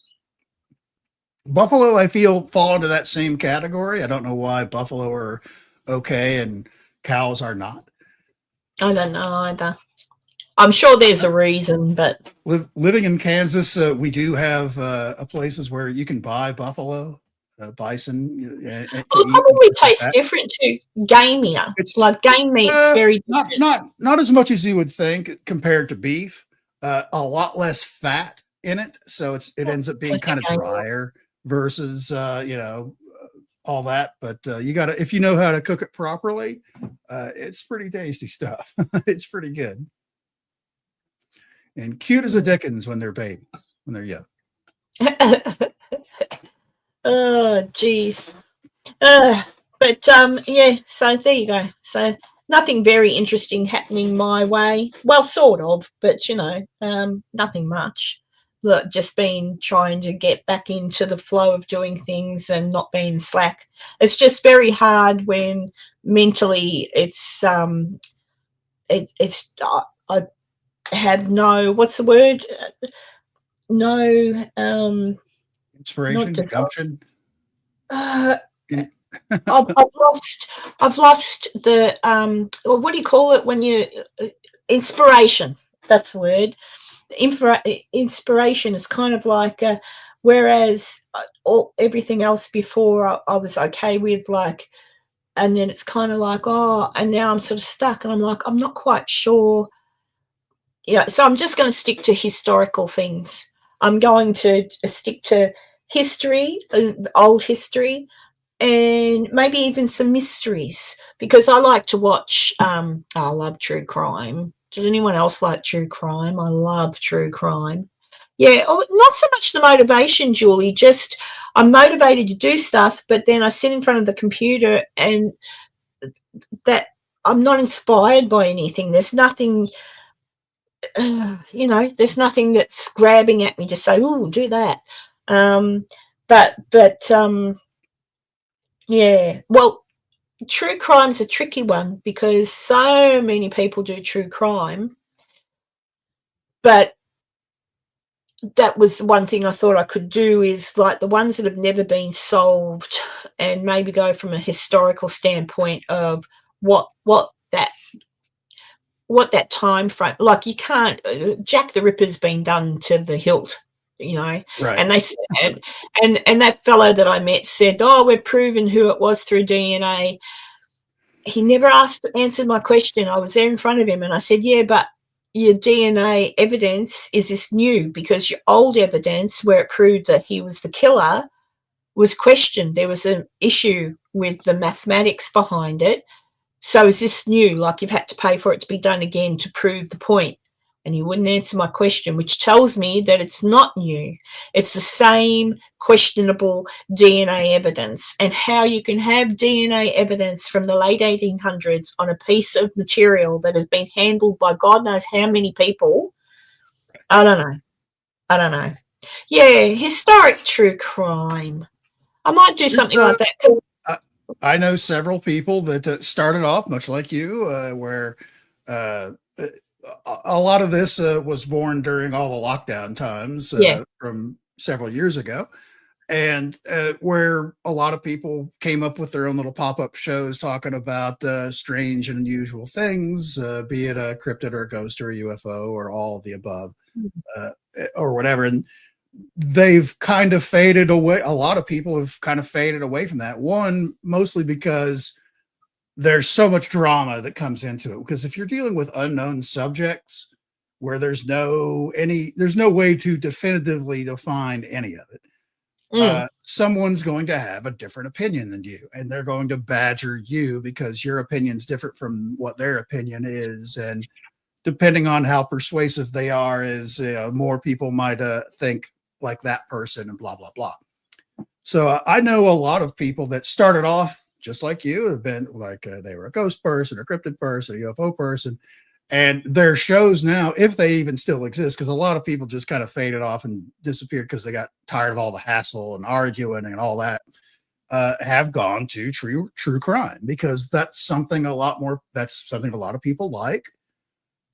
Buffalo, I feel, fall into that same category. I don't know why buffalo are okay and cows are not. I don't know either. I'm sure there's a reason, but living in Kansas, we do have places where you can buy buffalo, bison. Probably tastes different too. Gamier. It's like game meat's very different. Not as much as you would think compared to beef. A lot less fat in it, so it ends up being kind of drier versus all that. But if you know how to cook it properly, it's pretty tasty stuff. It's pretty good. And cute as a Dickens when they're babies, when they're young. Oh, geez. But yeah, so there you go. So nothing very interesting happening my way. Well, sort of, but nothing much. Look, just been trying to get back into the flow of doing things and not being slack. It's just very hard when mentally I have no, what's the word? No inspiration, gumption. I've lost the well, what do you call it when you inspiration? That's the word. Inspiration is kind of like whereas everything else before I was okay with, like, and then it's kind of like, oh, and now I'm sort of stuck, and I'm like, I'm not quite sure. Yeah, so I'm just going to stick to historical things. I'm going to stick to history, old history, and maybe even some mysteries, because I like to watch. I love true crime. Does anyone else like true crime? I love true crime. Yeah, not so much the motivation, Julie. Just I'm motivated to do stuff, but then I sit in front of the computer and that I'm not inspired by anything. There's nothing, there's nothing that's grabbing at me to say, "Oh, do that." Um, but yeah. Well, true crime's a tricky one because so many people do true crime, but that was the one thing I thought I could do is like the ones that have never been solved, and maybe go from a historical standpoint of what that time frame. Like, you can't Jack the Ripper's been done to the hilt, Right. and they said, and that fellow that I met said, oh, we've proven who it was through DNA. He never answered my question. I was there in front of him and I said, yeah, but your DNA evidence, is this new? Because your old evidence where it proved that he was the killer was questioned. There was an issue with the mathematics behind it. So is this new? Like, you've had to pay for it to be done again to prove the point. And he wouldn't answer my question, which tells me that it's not new. It's the same questionable DNA evidence. And how you can have DNA evidence from the late 1800s on a piece of material that has been handled by God knows how many people, I don't know. Yeah, historic true crime. I might do something like that. I know several people that started off much like you, where a lot of this was born during all the lockdown times from several years ago, and where a lot of people came up with their own little pop-up shows talking about strange and unusual things, be it a cryptid or a ghost or a UFO or all of the above, or whatever. And they've kind of faded away. A lot of people have kind of faded away from that. One, mostly because there's so much drama that comes into it. Because if you're dealing with unknown subjects where there's no way to definitively define any of it, someone's going to have a different opinion than you, and they're going to badger you because your opinion's different from what their opinion is. And depending on how persuasive they are, is more people might think like that person, and blah blah blah. So I know a lot of people that started off just like you, have been like they were a ghost person, a cryptid person, a UFO person, and their shows now, if they even still exist, because a lot of people just kind of faded off and disappeared because they got tired of all the hassle and arguing and all that, have gone to true crime, because that's something a lot of people like.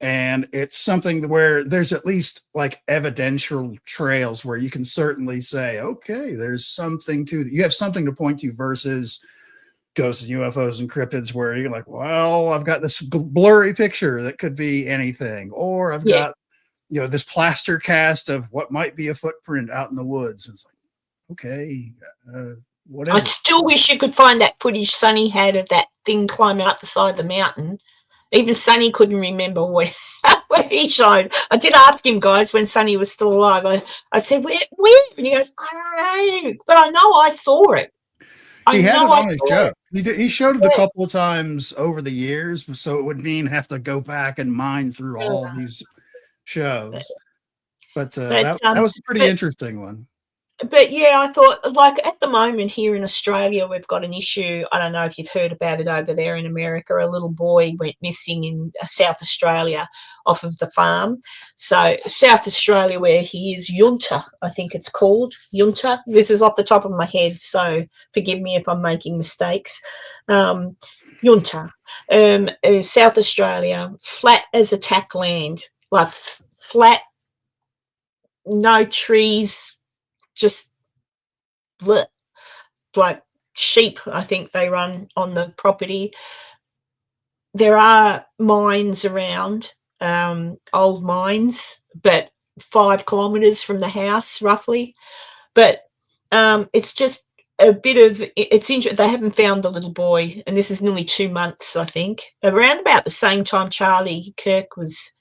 And it's something where there's at least like evidential trails where you can certainly say, okay, there's something to that. You have something to point to, versus ghosts and UFOs and cryptids where you're like, well, I've got this blurry picture that could be anything, or I've got, this plaster cast of what might be a footprint out in the woods. And it's like, okay, what is I it? still wish you could find that footage Sonny had of that thing climbing up the side of the mountain. Even Sonny couldn't remember what he showed. I did ask him, guys, when Sonny was still alive. I said, where? And he goes, I don't know, but I know I saw it. He had it on his show. He showed it a couple of times over the years, so it would mean have to go back and mine through all these shows. But that was a pretty interesting one. But yeah, I thought, like, at the moment here in Australia, we've got an issue. I don't know if you've heard about it over there in America. A little boy went missing in South Australia off of the farm. So South Australia, where he is, Yunta, I think it's called, Yunta. This is off the top of my head, so forgive me if I'm making mistakes. Yunta, South Australia, flat as a tack land, like flat, no trees, just bleh, like sheep, I think they run on the property. There are mines around, old mines, but 5 kilometres from the house, roughly. But it's just a bit of, it's interesting. They haven't found the little boy, and this is nearly 2 months, I think. Around about the same time Charlie Kirk was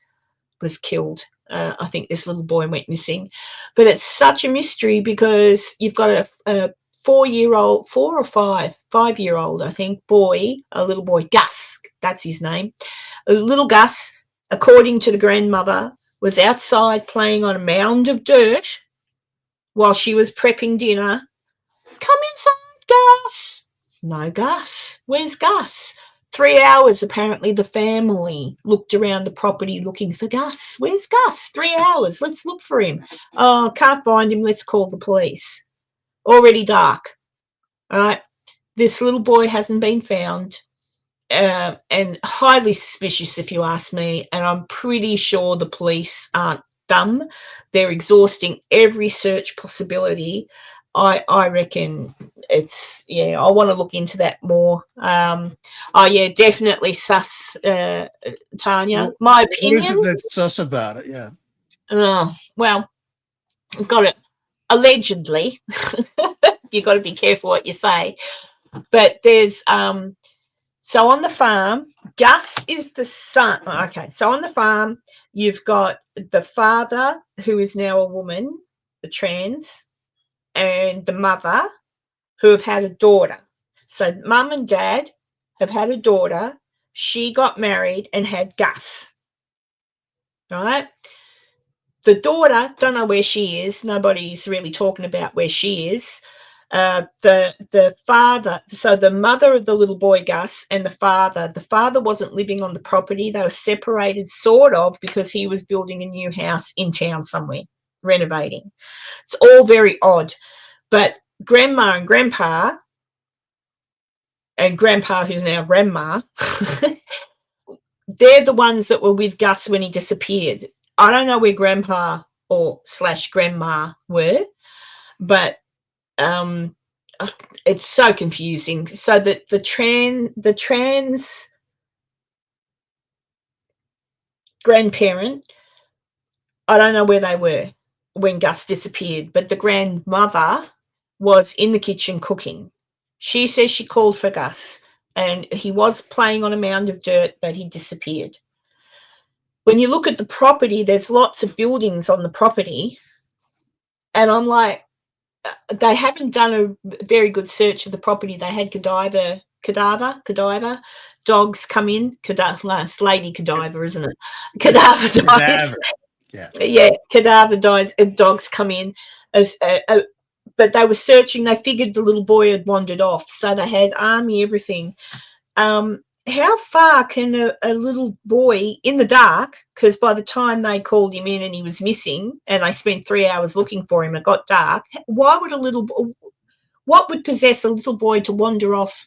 killed. I think this little boy went missing. But it's such a mystery because you've got a 4-year-old, 4 or 5-year-old, I think, boy, a little boy, Gus, that's his name. A little Gus, according to the grandmother, was outside playing on a mound of dirt while she was prepping dinner. Come inside, Gus. No Gus. Where's Gus? 3 hours, apparently, the family looked around the property looking for Gus. Where's Gus? 3 hours. Let's look for him. Oh, can't find him. Let's call the police. Already dark. All right. This little boy hasn't been found, and highly suspicious, if you ask me. And I'm pretty sure the police aren't dumb. They're exhausting every search possibility. I reckon it's, yeah, I want to look into that more. Oh, yeah, definitely sus, Tanya. My opinion. What is it that's sus about it? Yeah. Well, I've got it. Allegedly. You've got to be careful what you say. But there's, so on the farm, Gus is the son. Okay, so on the farm, you've got the father, who is now a woman, a trans, and the mother, who have had a daughter. So mum and dad have had a daughter. She got married and had Gus. All right. The daughter, don't know where she is. Nobody's really talking about where she is. The father, so the mother of the little boy Gus and the father wasn't living on the property. They were separated, sort of, because he was building a new house in town somewhere, renovating. It's all very odd. But grandma and grandpa who's now grandma, they're the ones that were with Gus when he disappeared. I don't know where grandpa or / grandma were, but it's so confusing. So that the trans grandparent, I don't know where they were when Gus disappeared, but the grandmother was in the kitchen cooking. She says she called for Gus, and he was playing on a mound of dirt, but he disappeared. When you look at the property, there's lots of buildings on the property, and I'm like, they haven't done a very good search of the property. They had cadaver dogs come in. Last lady cadaver, isn't it? Cadaver dogs. Yeah, cadaver dogs come in. But they were searching. They figured the little boy had wandered off, so they had army, everything. How far can a little boy in the dark, because by the time they called him in and he was missing and they spent 3 hours looking for him, it got dark. What would possess a little boy to wander off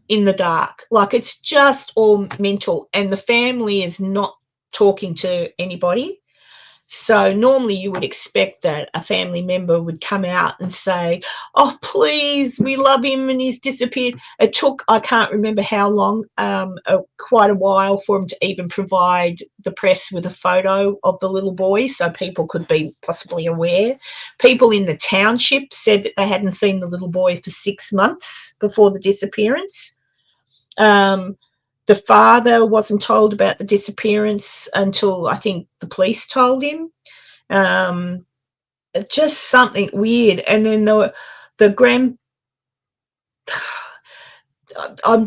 in the dark? Like, it's just all mental, and the family is not talking to anybody. So normally you would expect that a family member would come out and say, oh, please, we love him and he's disappeared. It took, I can't remember how long, quite a while for him to even provide the press with a photo of the little boy so people could be possibly aware. People in the township said that they hadn't seen the little boy for 6 months before the disappearance. The father wasn't told about the disappearance until I think the police told him. Just something weird. And then I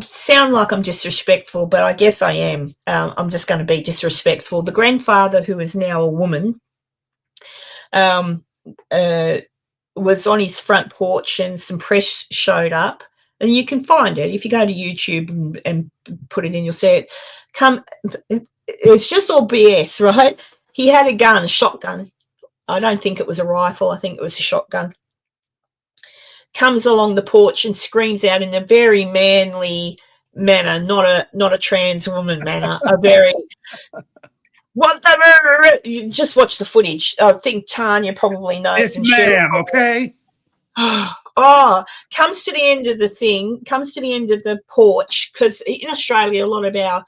sound like I'm disrespectful, but I guess I am. I'm just going to be disrespectful. The grandfather, who is now a woman, was on his front porch, and some press showed up. And you can find it if you go to YouTube and put it in, you'll see it. It's just all BS, right? He had a gun, a shotgun. I don't think it was a rifle. I think it was a shotgun. Comes along the porch and screams out in a very manly manner, not a trans woman manner. A very you just watch the footage. I think Tanya probably knows. It's ma'am, okay. Comes to the end of the thing, comes to the end of the porch, because in Australia, a lot of our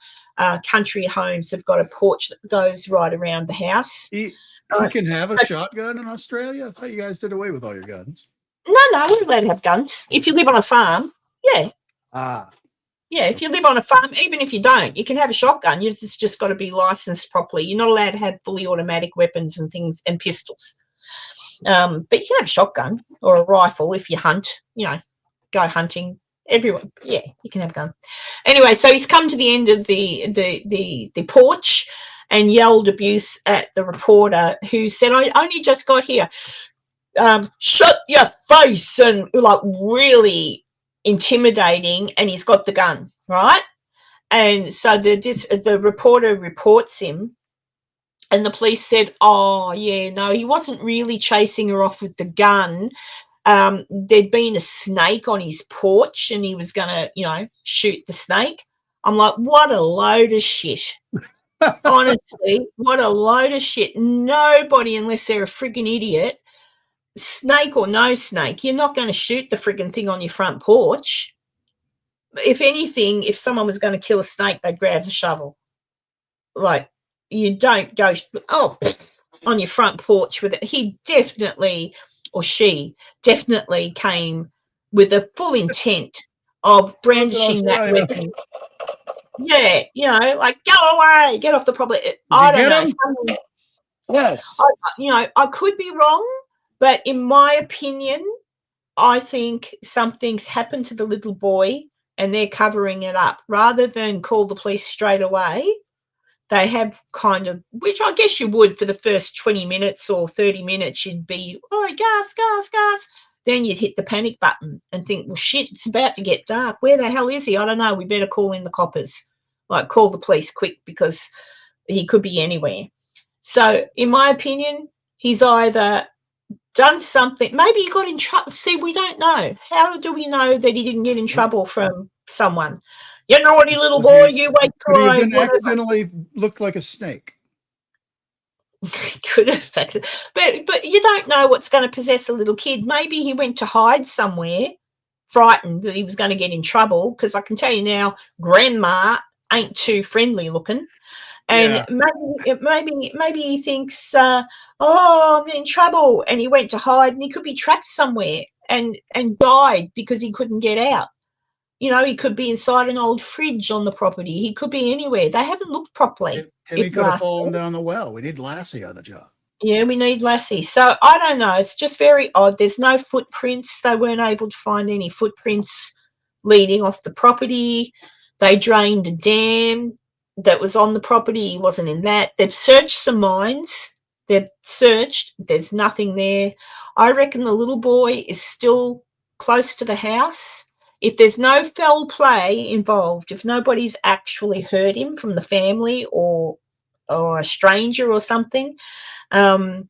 country homes have got a porch that goes right around the house. You can have a shotgun in Australia? I thought you guys did away with all your guns. No, we're allowed to have guns. If you live on a farm, yeah. Yeah, if you live on a farm, even if you don't, you can have a shotgun. It's just got to be licensed properly. You're not allowed to have fully automatic weapons and things and pistols. But you can have a shotgun or a rifle if you hunt, go hunting. Everyone, yeah, you can have a gun. Anyway, so he's come to the end of the porch and yelled abuse at the reporter, who said, "I only just got here. Shut your face," and like really intimidating, and he's got the gun, right? And so the reporter reports him, and the police said, "Oh yeah, no, he wasn't really chasing her off with the gun. There'd been a snake on his porch and he was gonna, shoot the snake." I'm like, what a load of shit. Honestly, what a load of shit. Nobody, unless they're a friggin' idiot, snake or no snake, you're not going to shoot the friggin' thing on your front porch. If anything, if someone was going to kill a snake, they'd grab the shovel. Like, you don't go, on your front porch with it. He definitely, or she definitely came with a full intent of brandishing that weapon. Yeah, like, go away, get off the property. I don't know. Yes. I could be wrong, but in my opinion, I think something's happened to the little boy and they're covering it up. Rather than call the police straight away, they have kind of, which I guess you would for the first 20 minutes or 30 minutes, you'd be, gas. Then you'd hit the panic button and think, well, shit, it's about to get dark. Where the hell is he? I don't know. We better call in the coppers. Like, call the police quick, because he could be anywhere. So in my opinion, he's either done something. Maybe he got in trouble. See, we don't know. How do we know that he didn't get in trouble from someone? You naughty little boy, you wait till I accidentally looked like a snake. Could have, but you don't know what's going to possess a little kid. Maybe he went to hide somewhere, frightened that he was going to get in trouble. Because I can tell you now, Grandma ain't too friendly looking, and maybe he thinks, I'm in trouble, and he went to hide, and he could be trapped somewhere and died because he couldn't get out. He could be inside an old fridge on the property. He could be anywhere. They haven't looked properly. Timmy could have fallen down the well. We need Lassie on the job. Yeah, we need Lassie. So I don't know. It's just very odd. There's no footprints. They weren't able to find any footprints leading off the property. They drained a dam that was on the property. He wasn't in that. They've searched some mines. They've searched. There's nothing there. I reckon the little boy is still close to the house. If there's no foul play involved, if nobody's actually hurt him from the family or a stranger or something, they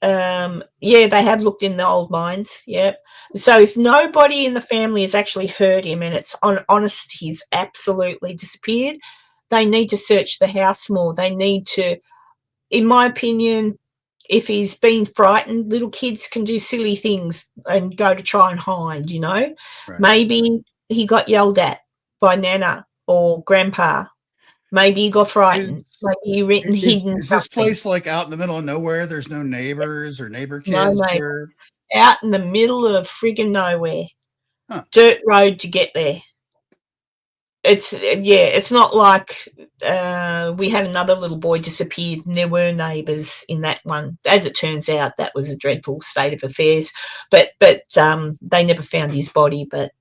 have looked in the old mines. Yeah. So if nobody in the family has actually hurt him and it's honest, he's absolutely disappeared, they need to search the house more. They need to, in my opinion, if he's been frightened, little kids can do silly things and go to try and hide, Right. Maybe he got yelled at by Nana or Grandpa. Maybe he got frightened. Maybe he written hidden. Is this place like out in the middle of nowhere? There's no neighbors or neighbor kids? No, neighbors. Out in the middle of friggin' nowhere. Huh. Dirt road to get there. It's not like we had another little boy disappeared and there were neighbours in that one. As it turns out, that was a dreadful state of affairs. But they never found his body, but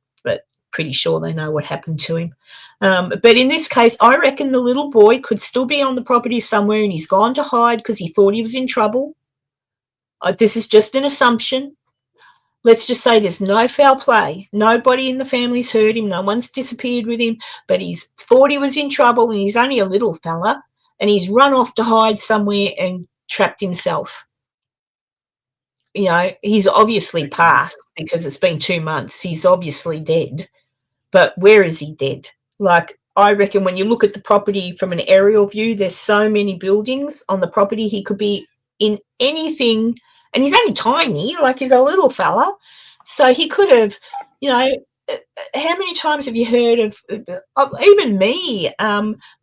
pretty sure they know what happened to him. But in this case, I reckon the little boy could still be on the property somewhere and he's gone to hide because he thought he was in trouble. This is just an assumption. Let's just say there's no foul play. Nobody in the family's hurt him. No one's disappeared with him. But he's thought he was in trouble and he's only a little fella and he's run off to hide somewhere and trapped himself. He's obviously passed because it's been 2 months. He's obviously dead. But where is he dead? Like, I reckon when you look at the property from an aerial view, there's so many buildings on the property. He could be in anything. And he's only tiny, like he's a little fella. So he could have, you know, how many times have you heard of even me?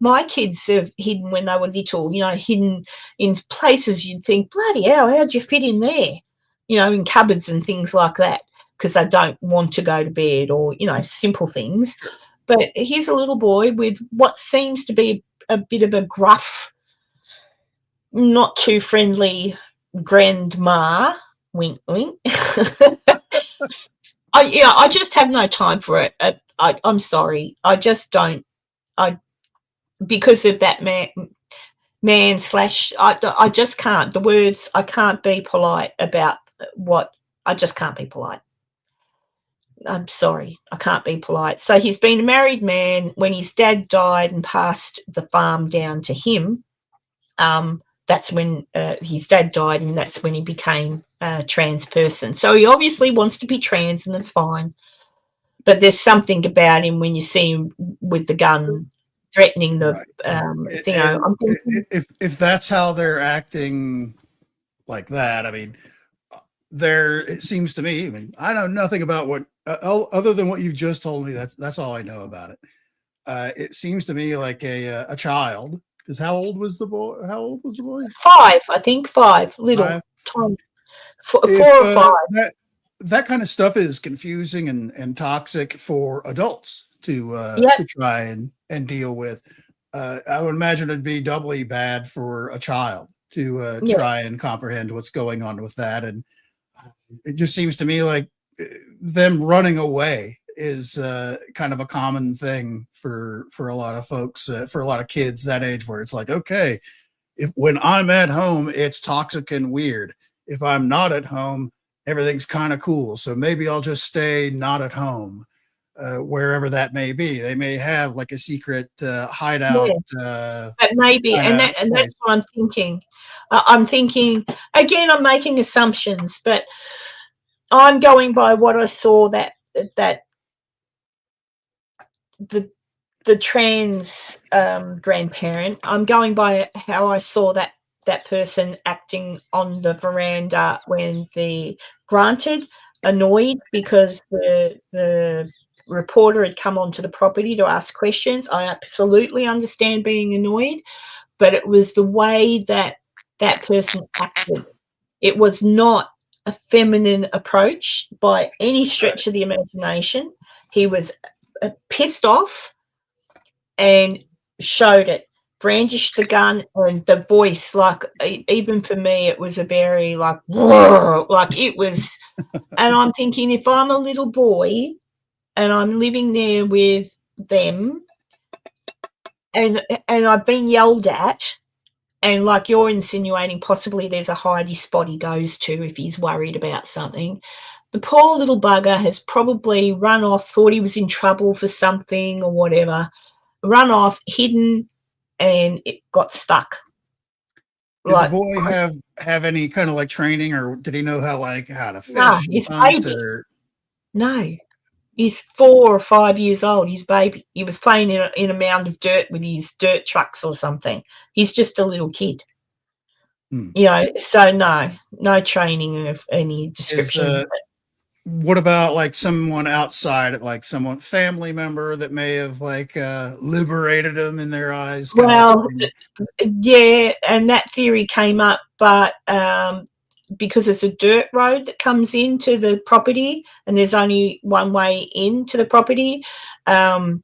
My kids have hidden when they were little, you know, hidden in places you'd think, bloody hell, how'd you fit in there? You know, in cupboards and things like that, because they don't want to go to bed, or, you know, simple things. Sure. But here's a little boy with what seems to be a bit of a gruff, not too friendly grandma. Wink, wink. I just have no time for it. I'm sorry. I just don't. Because of that man slash. I just can't. The words. I can't be polite about what. I just can't be polite. I'm sorry. I can't be polite. So he's been a married man. When his dad died and passed the farm down to him, that's when his dad died, and that's when he became a trans person. So he obviously wants to be trans, and that's fine. But there's something about him when you see him with the gun threatening the thing. I'm thinking, if that's how they're acting like that, I mean, it seems to me, I mean, I know nothing about what other than what you've just told me. That's all I know about it. It seems to me like a child. Because how old was the boy? 5, I think. 5, little. 5. Time. 4 or 5. That kind of stuff is confusing and toxic for adults to try and deal with. I would imagine it'd be doubly bad for a child to try and comprehend what's going on with that. And it just seems to me like them running away is kind of a common thing for a lot of folks, for a lot of kids that age, where it's like, okay, when I'm at home, it's toxic and weird. If I'm not at home, everything's kind of cool. So maybe I'll just stay not at home, wherever that may be. They may have like a secret hideout. But maybe, and that's what I'm thinking. I'm thinking, again, I'm making assumptions, but I'm going by what I saw that the trans grandparent. I'm going by how I saw that person acting on the veranda when granted annoyed because the reporter had come onto the property to ask questions. I absolutely understand being annoyed, but it was the way that person acted. It was not a feminine approach by any stretch of the imagination. He was pissed off and showed it, brandished the gun, and the voice, like, even for me, it was a very like it was. And I'm thinking, if I'm a little boy and I'm living there with them and I've been yelled at, and like you're insinuating possibly there's a hidey spot he goes to if he's worried about something. The poor little bugger has probably run off, thought he was in trouble for something or whatever, run off, hidden, and it got stuck. Did the boy have any kind of like training, or did he know how to fish? No, he's baby. No, he's 4 or 5 years old. He's baby. He was playing in a mound of dirt with his dirt trucks or something. He's just a little kid. You know, so no training of any description. What about like someone outside, like someone family member that may have like liberated him in their eyes? Well, yeah, and that theory came up, but because it's a dirt road that comes into the property and there's only one way into the property, you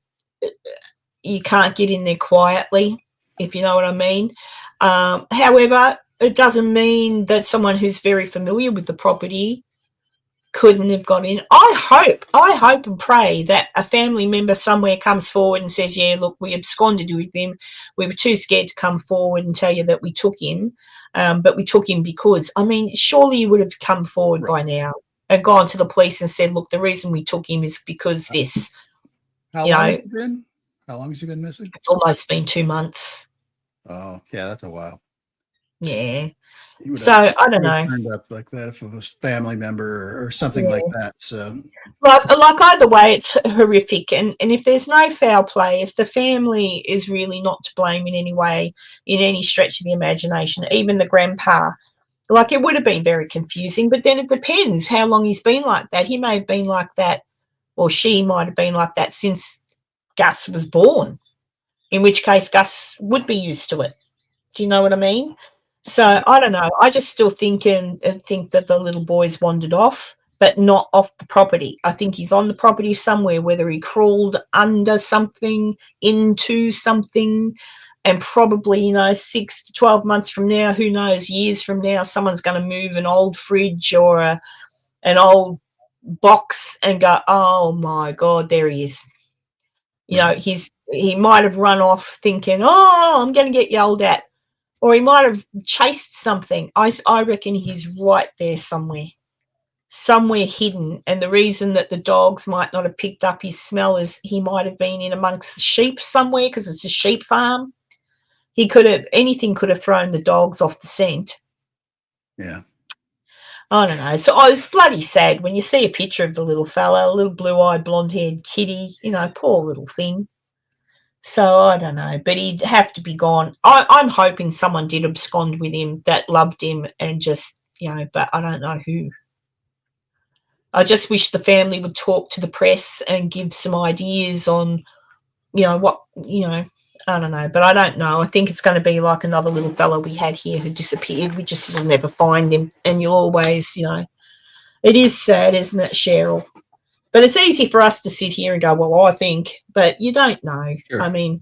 can't get in there quietly, if you know what I mean. However, it doesn't mean that someone who's very familiar with the property couldn't have got in. I hope and pray that a family member somewhere comes forward and says, yeah, look, we absconded with him. We were too scared to come forward and tell you that we took him, but we took him because, I mean, surely you would have come forward by now and gone to the police and said, look, the reason we took him is because this. How long has he been? How long has he been missing? It's almost been 2 months. Oh, yeah, that's a while. Yeah. So I don't know. Turned up like that if it was family member or something like that. So, like either way, it's horrific. And if there's no foul play, if the family is really not to blame in any way, in any stretch of the imagination, even the grandpa, Like, it would have been very confusing, but then it depends how long he's been like that. He may have been like that, or she might have been like that since Gus was born, in which case Gus would be used to it. Do you know what I mean? So I don't know. I just still think that the little boy's wandered off, but not off the property. I think he's on the property somewhere, whether he crawled under something, into something, and probably, 6 to 12 months from now, who knows, years from now, someone's going to move an old fridge or an old box and go, oh my God, there he is. He might have run off thinking, oh, I'm going to get yelled at. Or he might have chased something. I reckon he's right there somewhere hidden. And the reason that the dogs might not have picked up his smell is he might have been in amongst the sheep somewhere, because it's a sheep farm. Anything could have thrown the dogs off the scent. Yeah. I don't know. So it's bloody sad when you see a picture of the little fella, a little blue-eyed, blonde-haired kitty, poor little thing. So I don't know, but he'd have to be gone. I'm hoping someone did abscond with him that loved him and just, but I don't know who. I just wish the family would talk to the press and give some ideas on, what, I don't know, but I don't know. I think it's going to be like another little fella we had here who disappeared. We just will never find him. And you'll always, it is sad, isn't it, Cheryl? But it's easy for us to sit here and go, well, I think, but you don't know. Sure. I mean,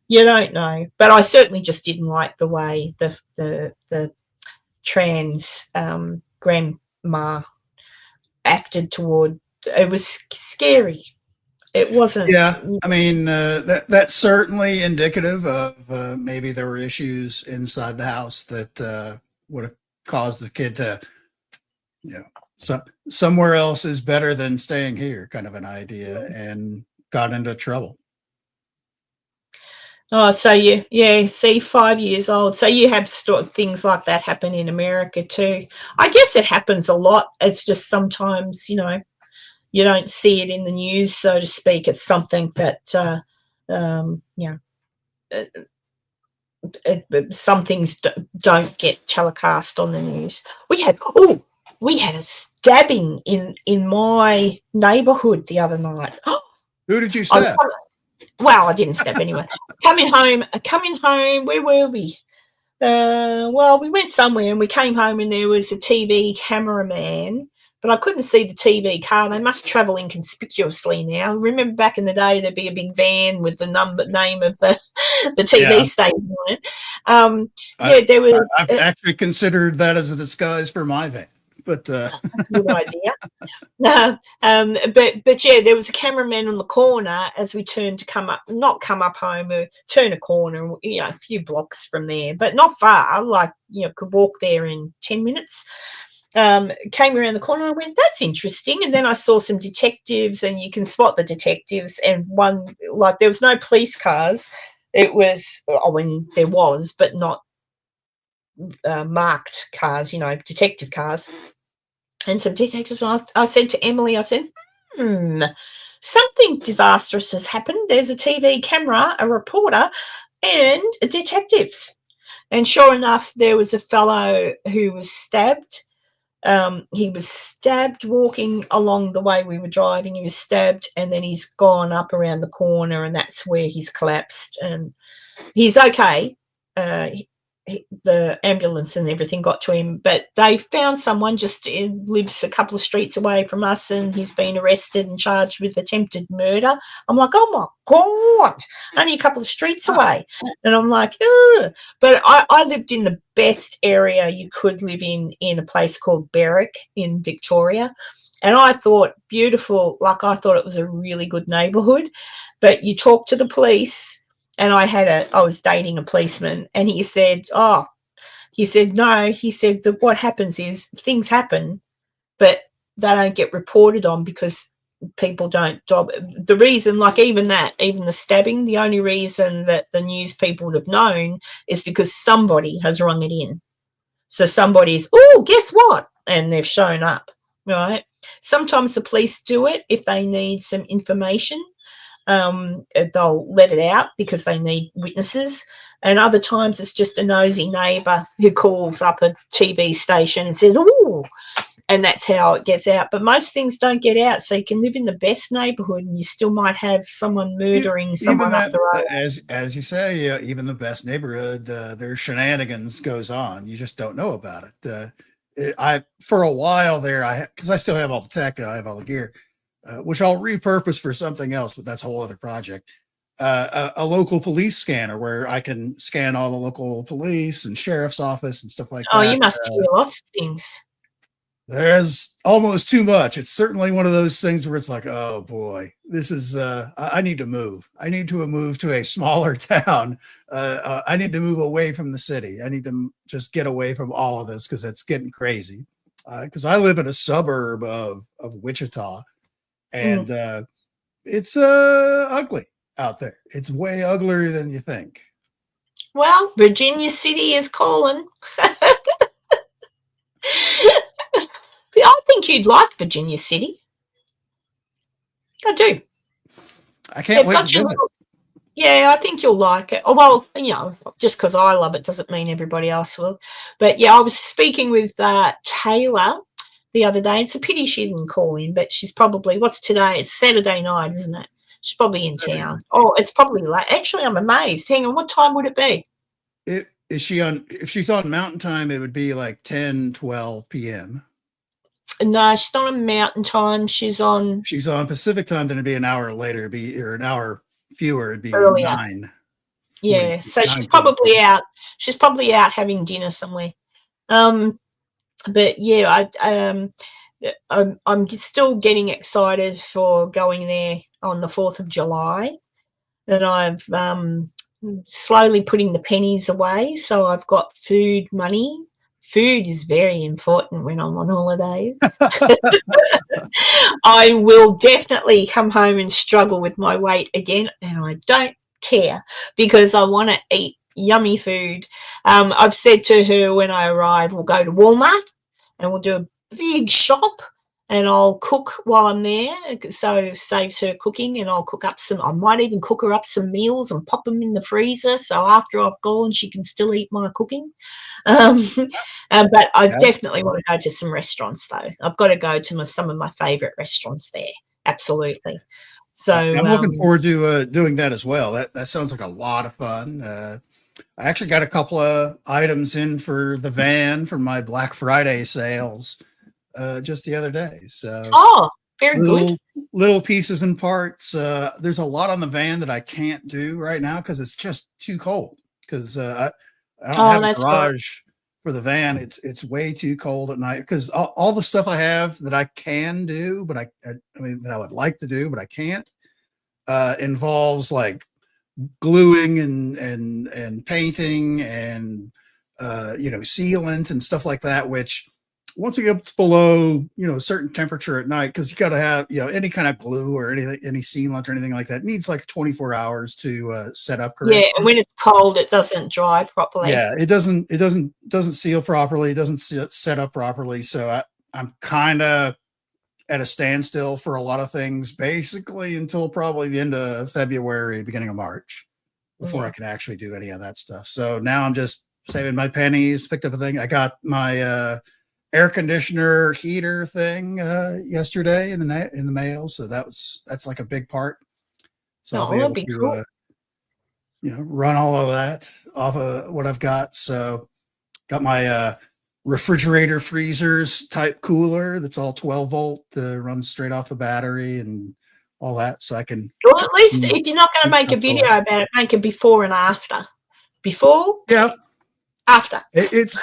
you don't know. But I certainly just didn't like the way the trans grandma acted toward. It was scary. It wasn't. Yeah, I mean, that's certainly indicative of maybe there were issues inside the house that would have caused the kid to, so somewhere else is better than staying here, kind of an idea, and got into trouble. Oh, so see, 5 years old. So you have things like that happen in America too. I guess it happens a lot. It's just sometimes, you don't see it in the news, so to speak. It's something that, some things don't get telecast on the news. We had a stabbing in my neighbourhood the other night. Who did you stab? Well, I didn't stab anyone. Coming home, where were we? We went somewhere and we came home and there was a TV cameraman, but I couldn't see the TV car. They must travel inconspicuously now. Remember back in the day, there'd be a big van with the name of the TV station on it. There was. I've actually considered that as a disguise for my van. But that's a good idea. But there was a cameraman on the corner as we turned to turn a corner, a few blocks from there, but not far. Like, could walk there in 10 minutes. Came around the corner. I went, that's interesting. And then I saw some detectives, and you can spot the detectives. And one, like, there was no police cars. It was, there was, but not marked cars, detective cars. And some detectives. I said to Emily, something disastrous has happened. There's a TV camera, a reporter, and detectives. And sure enough, there was a fellow who was stabbed. He was stabbed walking along the way we were driving. He was stabbed, and then he's gone up around the corner, and that's where he's collapsed. And he's okay. The ambulance and everything got to him, but they found someone lives a couple of streets away from us, and he's been arrested and charged with attempted murder. I'm like, oh my God, only a couple of streets away. And I'm like, ugh. But I lived in the best area you could live in a place called Berwick in Victoria. And I thought, beautiful, like I thought it was a really good neighbourhood. But you talk to the police. And I was dating a policeman, and he said, no. He said that what happens is things happen, but they don't get reported on because people don't. The reason, like even the stabbing, the only reason that the news people would have known is because somebody has rung it in. So somebody's, guess what? And they've shown up, right? Sometimes the police do it if they need some information. They'll let it out because they need witnesses. And other times it's just a nosy neighbour who calls up a TV station and says, "Oh," and that's how it gets out. But most things don't get out, so you can live in the best neighbourhood and you still might have someone murdering someone up the road. As you say, even the best neighborhood, their shenanigans goes on. You just don't know about it. I for a while there, because I still have all the tech, I have all the gear, which I'll repurpose for something else, but that's a whole other project. A local police scanner where I can scan all the local police and sheriff's office and stuff like that. Oh, you must hear lots of things. There's almost too much. It's certainly one of those things where it's like, oh boy, this is, I need to move. I need to move to a smaller town. I need to move away from the city. I need to just get away from all of this because it's getting crazy. Because I live in a suburb of Wichita, and it's ugly out there. It's way uglier than you think. Well, Virginia City is calling. I think you'd like Virginia City. I do. I can't wait to visit. Yeah, I think you'll like it. Oh, well, you know, just because I love it doesn't mean everybody else will. But yeah, I was speaking with Taylor the other day. It's a pity she didn't call in, but she's probably, what's today? It's Saturday night, isn't it? She's probably in town. Oh, it's probably late. Actually, I'm amazed. Hang on, what time would it be? If she's on Mountain Time, it would be like 10, 12 p.m. No, she's not on Mountain Time. She's on Pacific Time, then it'd be an hour later, or an hour fewer, it'd be earlier. 9. Yeah, so she's probably out. She's probably out having dinner somewhere. But yeah, I'm still getting excited for going there on the 4th of July. And I've slowly putting the pennies away, so I've got food money. Food is very important when I'm on holidays. I will definitely come home and struggle with my weight again, and I don't care because I want to eat yummy food. I've said to her when I arrive, we'll go to Walmart and we'll do a big shop, and I'll cook while I'm there, so it saves her cooking, and I'll cook up I might even cook her up some meals and pop them in the freezer, so after I've gone, she can still eat my cooking. But I definitely want to go to some restaurants, though. I've got to go to some of my favourite restaurants there, absolutely. So I'm looking forward to doing that as well. That sounds like a lot of fun. I actually got a couple of items in for the van for my Black Friday sales just the other day. So very good. Little pieces and parts. There's a lot on the van that I can't do right now because it's just too cold. Because I don't have a garage for the van. It's way too cold at night. Because all the stuff I have that I can do, but I mean that I would like to do, but I can't, involves like gluing and painting and sealant and stuff like that, which once it gets below a certain temperature at night, because you got to have any kind of glue or anything, any sealant or anything like that, it needs like 24 hours to set up correctly. Yeah, and when it's cold it doesn't dry properly. Yeah, it doesn't seal properly, it doesn't set up properly. So I'm kind of at a standstill for a lot of things, basically until probably the end of February, beginning of March, before I can actually do any of that stuff. So now I'm just saving my pennies. Picked up a thing. I got my air conditioner heater thing yesterday in the mail. So that's like a big part. So I'll be able to cool. Run all of that off of what I've got. So got my refrigerator freezers type cooler that's all 12 volt, runs straight off the battery and all that. So I can. Well, at least if you're not going to make a video about it, make a before and after. Before? Yeah. After. It's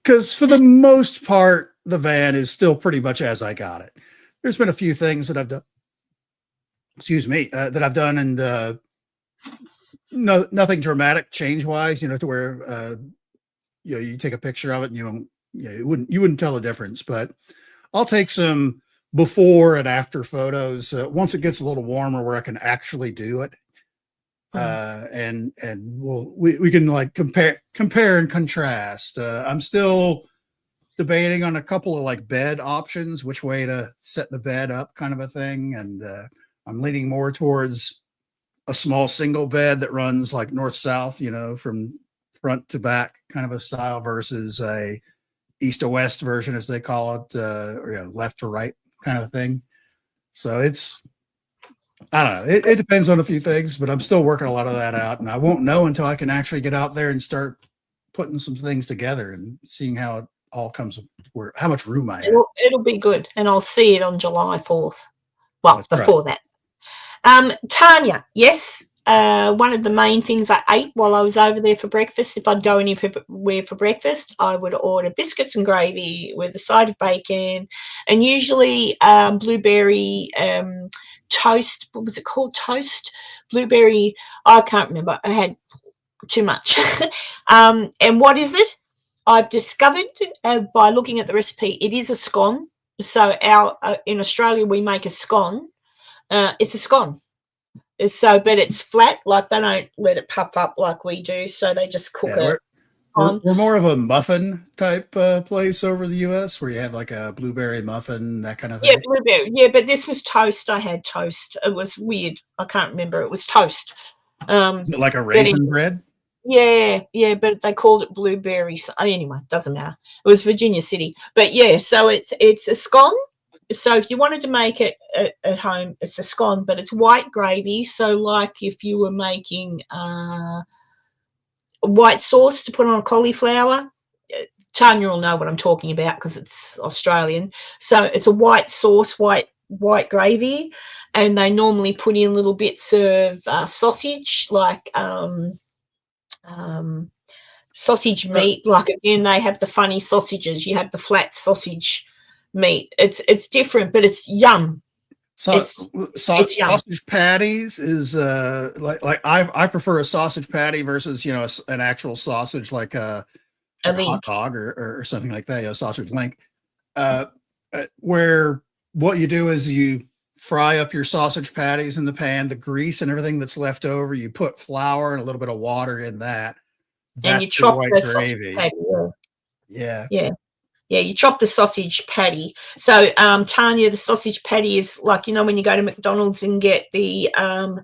because for the most part, the van is still pretty much as I got it. There's been a few things that I've done. Excuse me, that I've done, and nothing dramatic change wise. To where you take a picture of it and you wouldn't tell the difference. But I'll take some before and after photos once it gets a little warmer where I can actually do it. And we can like compare and contrast. I'm still debating on a couple of like bed options, which way to set the bed up kind of a thing. And I'm leaning more towards a small single bed that runs like north south, from front to back kind of a style versus a east to west version, as they call it, or left to right kind of thing. So I don't know. It depends on a few things, but I'm still working a lot of that out, and I won't know until I can actually get out there and start putting some things together and seeing how it all comes, how much room I have. It'll be good, and I'll see it on July 4th. Well, That's before right. that. Tanya, yes, one of the main things I ate while I was over there for breakfast, if I'd go anywhere for breakfast, I would order biscuits and gravy with a side of bacon, and usually blueberry toast. What was it called? Toast? Blueberry. I can't remember. I had too much. And what is it? I've discovered by looking at the recipe, it is a scone. So in Australia, we make a scone. It's a scone. So, but it's flat, like they don't let it puff up like we do. So they just cook it. We're more of a muffin type place over the U.S. where you have like a blueberry muffin, that kind of thing. Yeah, blueberry. Yeah, but this was toast. I had toast. It was weird. I can't remember. It was toast. Is it like a raisin bread? Yeah, but they called it blueberry. So, anyway, doesn't matter. It was Virginia City. But yeah, so it's a scone. So if you wanted to make it at home, it's a scone, but it's white gravy. So like if you were making white sauce to put on cauliflower, Tanya will know what I'm talking about because it's Australian. So it's a white sauce, white gravy, and they normally put in little bits of sausage, like sausage meat. Like again, they have the funny sausages. You have the flat sausage meat. It's different, but it's yum. Sausage patties is like I prefer a sausage patty versus an actual sausage like a hot dog or something like that, sausage link, where what you do is you fry up your sausage patties in the pan, the grease and everything that's left over, you put flour and a little bit of water in that. And you chop the sausage patty. Yeah. Yeah, you chop the sausage patty. So, Tanya, the sausage patty is like, when you go to McDonald's and get the, oh,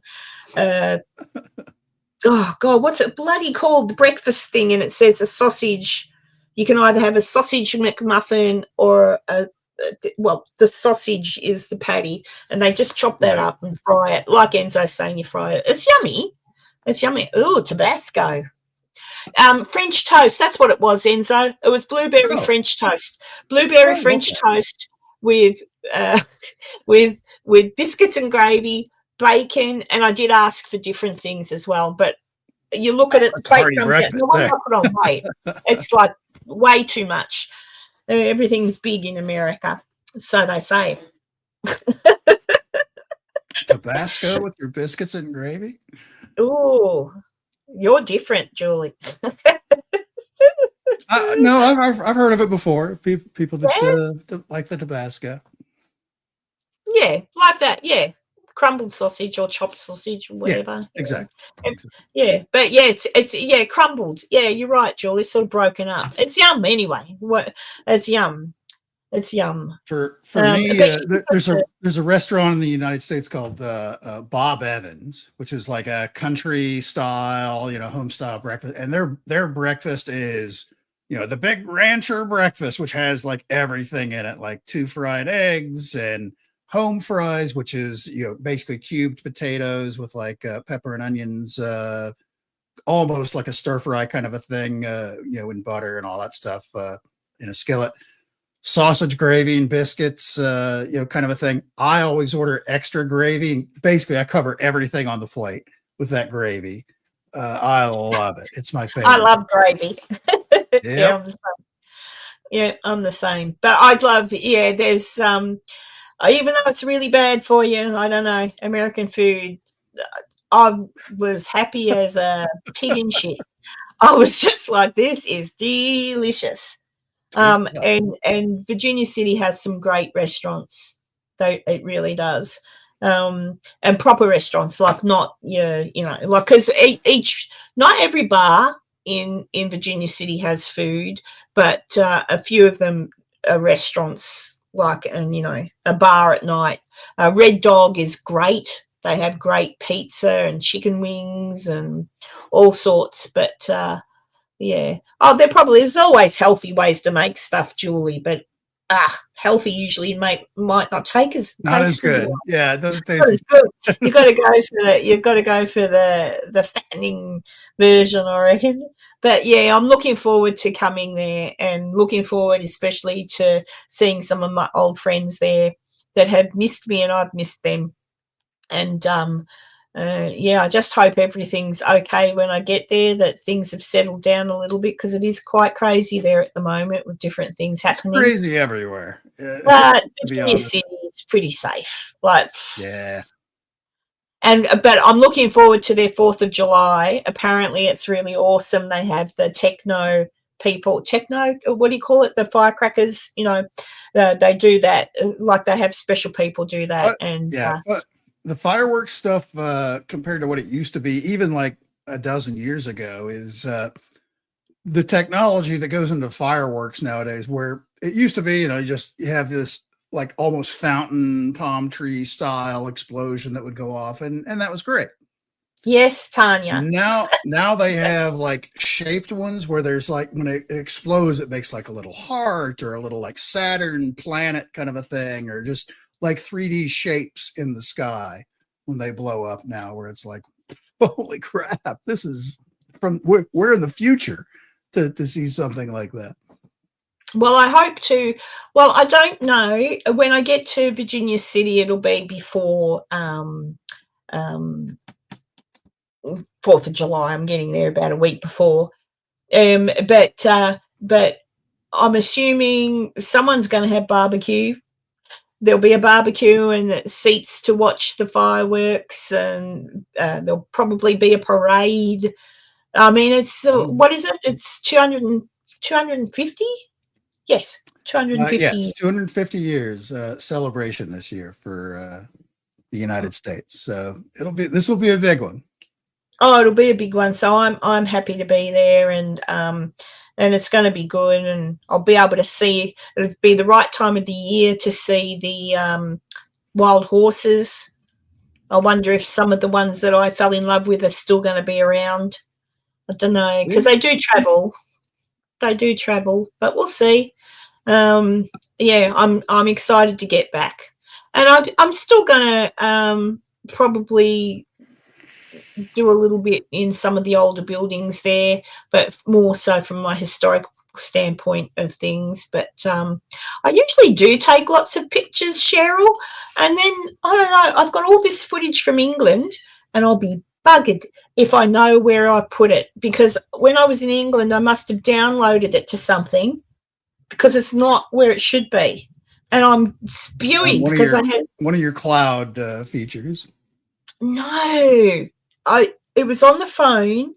God, what's it bloody called? The breakfast thing, and it says a sausage. You can either have a sausage McMuffin or the sausage is the patty, and they just chop that up and fry it. Like Enzo's saying, you fry it. It's yummy. It's yummy. Ooh, Tabasco. French toast, that's what it was, Enzo. It was blueberry French toast. Blueberry French toast with biscuits and gravy, bacon, and I did ask for different things as well. But you look at it, the plate comes out. No wonder I put on weight. It's like way too much. Everything's big in America, so they say. Tabasco with your biscuits and gravy? Ooh. You're different, Julie. No, I've heard of it before. People that like the Tabasco. Yeah, like that. Yeah, crumbled sausage or chopped sausage or whatever. Yeah, exactly. Yeah, but yeah, it's crumbled. Yeah, you're right, Julie. It's sort of broken up. It's yum anyway. It's yum. It's yum. For me, there's a restaurant in the United States called Bob Evans, which is like a country style, home style breakfast, and their breakfast is, the big rancher breakfast, which has like everything in it, like 2 fried eggs and home fries, which is basically cubed potatoes with like pepper and onions, almost like a stir fry kind of a thing, in butter and all that stuff in a skillet. Sausage gravy and biscuits, kind of a thing. I always order extra gravy. And basically, I cover everything on the plate with that gravy. I love it. It's my favorite. I love gravy. Yep. I'm the same. But I'd love, there's, even though it's really bad for you, I don't know, American food, I was happy as a pig in shit. I was just like, this is delicious. And Virginia City has some great restaurants, though it really does, and proper restaurants, like not like because not every bar in Virginia City has food, but a few of them are restaurants, like, and a bar at night. Red Dog is great. they have great pizza and chicken wings and all sorts. But yeah, there's always healthy ways to make stuff, Julie. But healthy usually might not taste as good. well. Yeah, it doesn't Not as taste. good. You've got to go for the fattening version, I reckon. But yeah, I'm looking forward to coming there, and looking forward especially to seeing some of my old friends there that have missed me and I've missed them. And yeah, I just hope everything's okay when I get there, that things have settled down a little bit, because it is quite crazy there at the moment with different things happening. It's crazy everywhere. But Virginia City, it's pretty safe. Like, yeah. But I'm looking forward to their 4th of July. Apparently, it's really awesome. They have the techno people. What do you call it? The firecrackers. You know, they do that. Like, they have special people do that. And yeah, but the fireworks stuff compared to what it used to be, even like a dozen years ago, is the technology that goes into fireworks nowadays. Where it used to be, you have this like almost fountain palm tree style explosion that would go off, and that was great. Yes, Tanya. Now they have like shaped ones where there's like, when it explodes, it makes like a little heart or a little like Saturn planet kind of a thing, or just like 3D shapes in the sky when they blow up now, where it's like, holy crap, this is we're in the future to see something like that. Well, I hope to. Well, I don't know. When I get to Virginia City, it'll be before 4th of July. I'm getting there about a week before. But I'm assuming someone's going to have barbecue. There'll be a barbecue and seats to watch the fireworks, and there'll probably be a parade. I mean, it's what is it? It's 250? Yes, 250. Yes, 250 years celebration this year for the United States. So this will be a big one. Oh, it'll be a big one. So I'm happy to be there, and it's going to be good, and I'll be able to see. It'll be the right time of the year to see the wild horses. I wonder if some of the ones that I fell in love with are still going to be around. I don't know, because they do travel. But we'll see. Yeah, I'm excited to get back, and I'm still going to probably do a little bit in some of the older buildings there, but more so from my historical standpoint of things. But I usually do take lots of pictures, Cheryl, and then I don't know, I've got all this footage from England, and I'll be buggered if I know where I put it, because when I was in England, I must have downloaded it to something, because it's not where it should be, and I'm spewing because I had one of your cloud features. No, it was on the phone,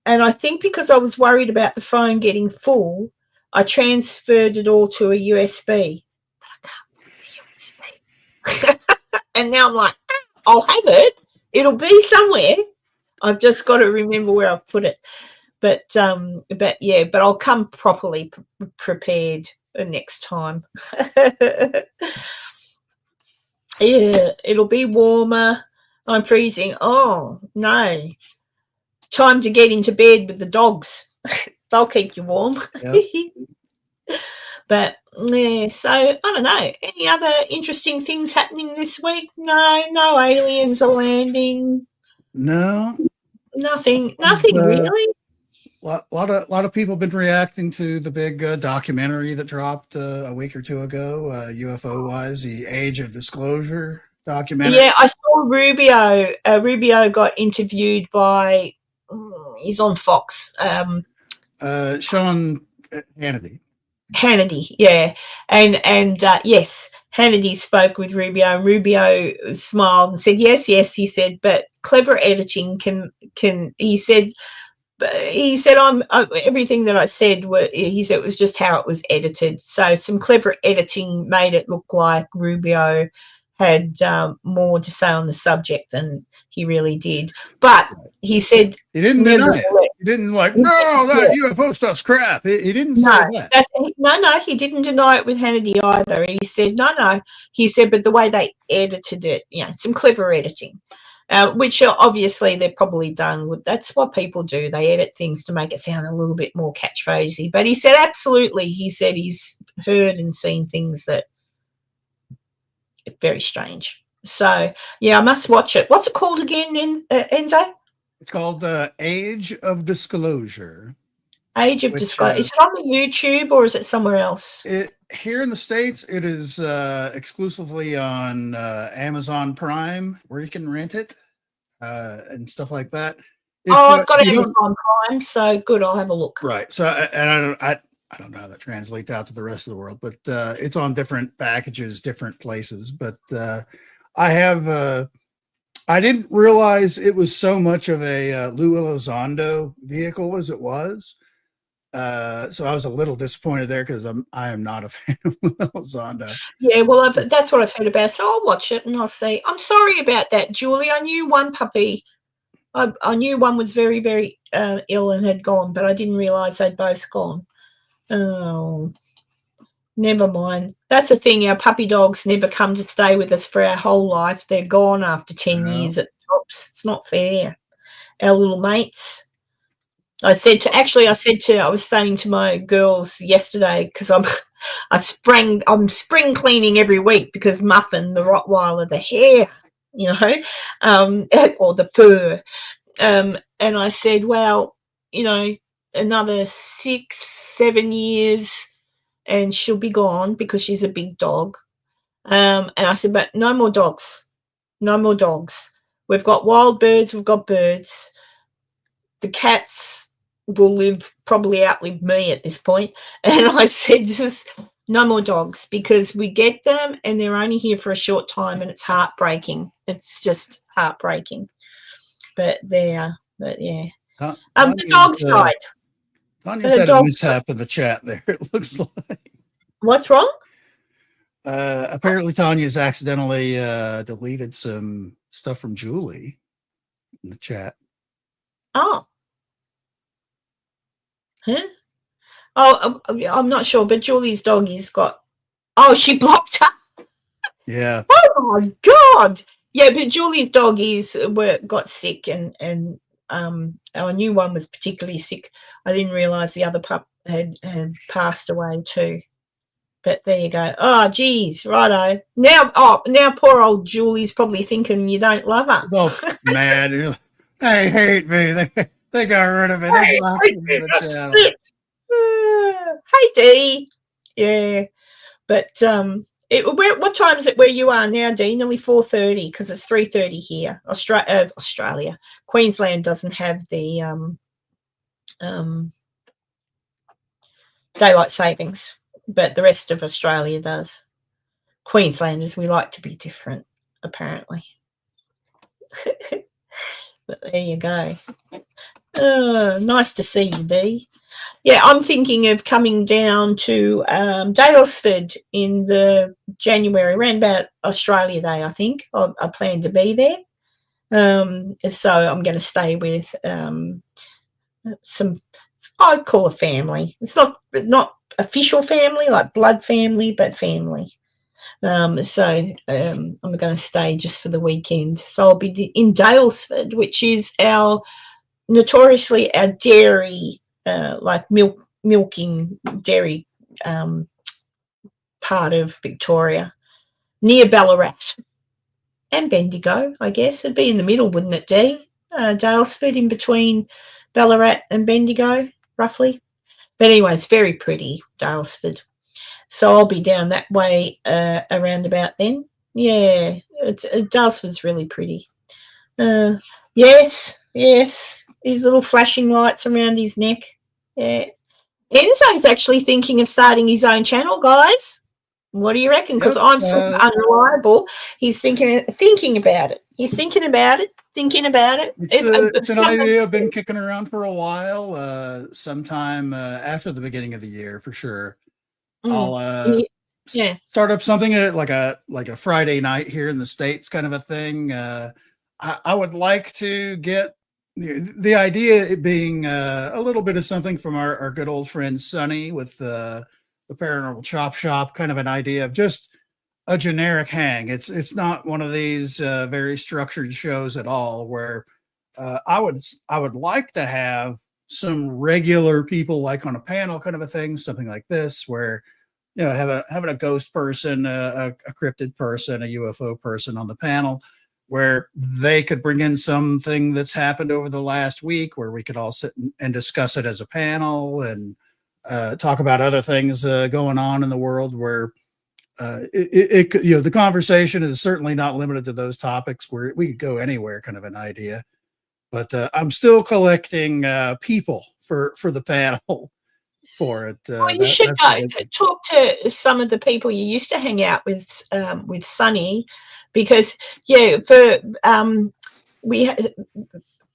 and I think because I was worried about the phone getting full, I transferred it all to a USB. But I can't put the USB. And now I'm like, I'll have it. It'll be somewhere. I've just got to remember where I've put it. But yeah, but I'll come properly prepared next time. Yeah, it'll be warmer. I'm freezing. Oh, no. Time to get into bed with the dogs. They'll keep you warm. Yep. But, yeah, so I don't know. Any other interesting things happening this week? No aliens are landing. No. Nothing really. A lot of people have been reacting to the big documentary that dropped a week or two ago, UFO-wise, the Age of Disclosure documentary. Yeah, I saw Rubio. Rubio got interviewed by, he's on Fox. Sean Hannity. Hannity, yeah. And yes, Hannity spoke with Rubio, and Rubio smiled and said, yes, he said, but clever editing can he said, everything that I said, he said it was just how it was edited. So some clever editing made it look like Rubio had more to say on the subject than he really did. But he said, he didn't deny it. He didn't like, no, that UFO stuff's crap. He didn't say that. No, he didn't deny it with Hannity either. He said, no. He said, but the way they edited it, some clever editing, which obviously they've probably done. That's what people do. They edit things to make it sound a little bit more catchphrasey. But he said, absolutely. He said he's heard and seen things that are very strange. So, I must watch it. What's it called again, Enzo? It's called Age of Disclosure. Age of Disclosure. Is it on YouTube or is it somewhere else? Here in the States, it is exclusively on Amazon Prime, where you can rent it and stuff like that. I've got Amazon Prime, so good. I'll have a look. Right. So, and I don't know how that translates out to the rest of the world, but it's on different packages, different places. But I didn't realize it was so much of a Lou Elizondo vehicle as it was. So I was a little disappointed there because I am not a fan of Lou Elizondo. Yeah, well, that's what I've heard about. So I'll watch it and I'll see. I'm sorry about that, Julie. I knew one puppy. I knew one was very, very ill and had gone, but I didn't realize they'd both gone. Oh, never mind. That's the thing. Our puppy dogs never come to stay with us for our whole life. They're gone after 10 years at tops. It's not fair. Our little mates. I was saying to my girls yesterday, because I'm spring cleaning every week because Muffin, the Rottweiler, the hair, or the fur. And I said, well, another 6-7 years and she'll be gone because she's a big dog. And I said, but no more dogs. No more dogs. We've got wild birds. We've got birds. The cats will probably outlive me at this point. And I said, just no more dogs because we get them and they're only here for a short time and it's heartbreaking. It's just heartbreaking. But yeah. The dogs died. Tanya said a mishap in the chat there, it looks like. What's wrong? Apparently Tanya's accidentally deleted some stuff from Julie in the chat. Oh. Huh? Oh, I'm not sure, but Julie's doggy's got... Oh, she blocked her. Yeah. Oh, my God. Yeah, but Julie's doggies got sick and our new one was particularly sick. I didn't realise the other pup had passed away too. But there you go. Oh, geez, righto. Now poor old Julie's probably thinking you don't love her. Oh, mad. They hate me. They got rid of it. They blocked me from the channel. Hey, Dee. Yeah. But what time is it where you are now, Dee? Nearly 4:30 because it's 3:30 here. Australia. Queensland doesn't have the daylight savings, but the rest of Australia does. Queenslanders, we like to be different, apparently. But there you go. Nice to see you, Dee. Yeah, I'm thinking of coming down to Daylesford in the January, around about Australia Day, I think. I plan to be there. So I'm going to stay with some, I'd call a family. It's not official family, like blood family, but family. So I'm going to stay just for the weekend. So I'll be in Daylesford, which is notoriously our dairy, like milking dairy part of Victoria, near Ballarat and Bendigo, I guess. It'd be in the middle, wouldn't it, Dee? Daylesford in between Ballarat and Bendigo, roughly. But anyway, it's very pretty, Daylesford. So I'll be down that way around about then. Yeah, Daylesford's really pretty. Yes. His little flashing lights around his neck. Yeah. Enzo's actually thinking of starting his own channel, guys. What do you reckon? Because I'm so unreliable. He's thinking about it. He's thinking about it. It's an idea I've been kicking around for a while. Sometime after the beginning of the year, for sure. I'll start up something like a Friday night here in the States, kind of a thing. I would like to get the idea it being a little bit of something from our good old friend Sonny with the Paranormal Chop Shop, kind of an idea of just a generic hang. It's not one of these very structured shows at all. Where I would like to have some regular people, like on a panel kind of a thing, something like this, where having a ghost person, a cryptid person, a UFO person on the panel, where they could bring in something that's happened over the last week, where we could all sit and discuss it as a panel and talk about other things going on in the world. Where the conversation is certainly not limited to those topics, where we could go anywhere, kind of an idea. But I'm still collecting people for the panel for it. Well, you should go talk to some of the people you used to hang out with Sonny, because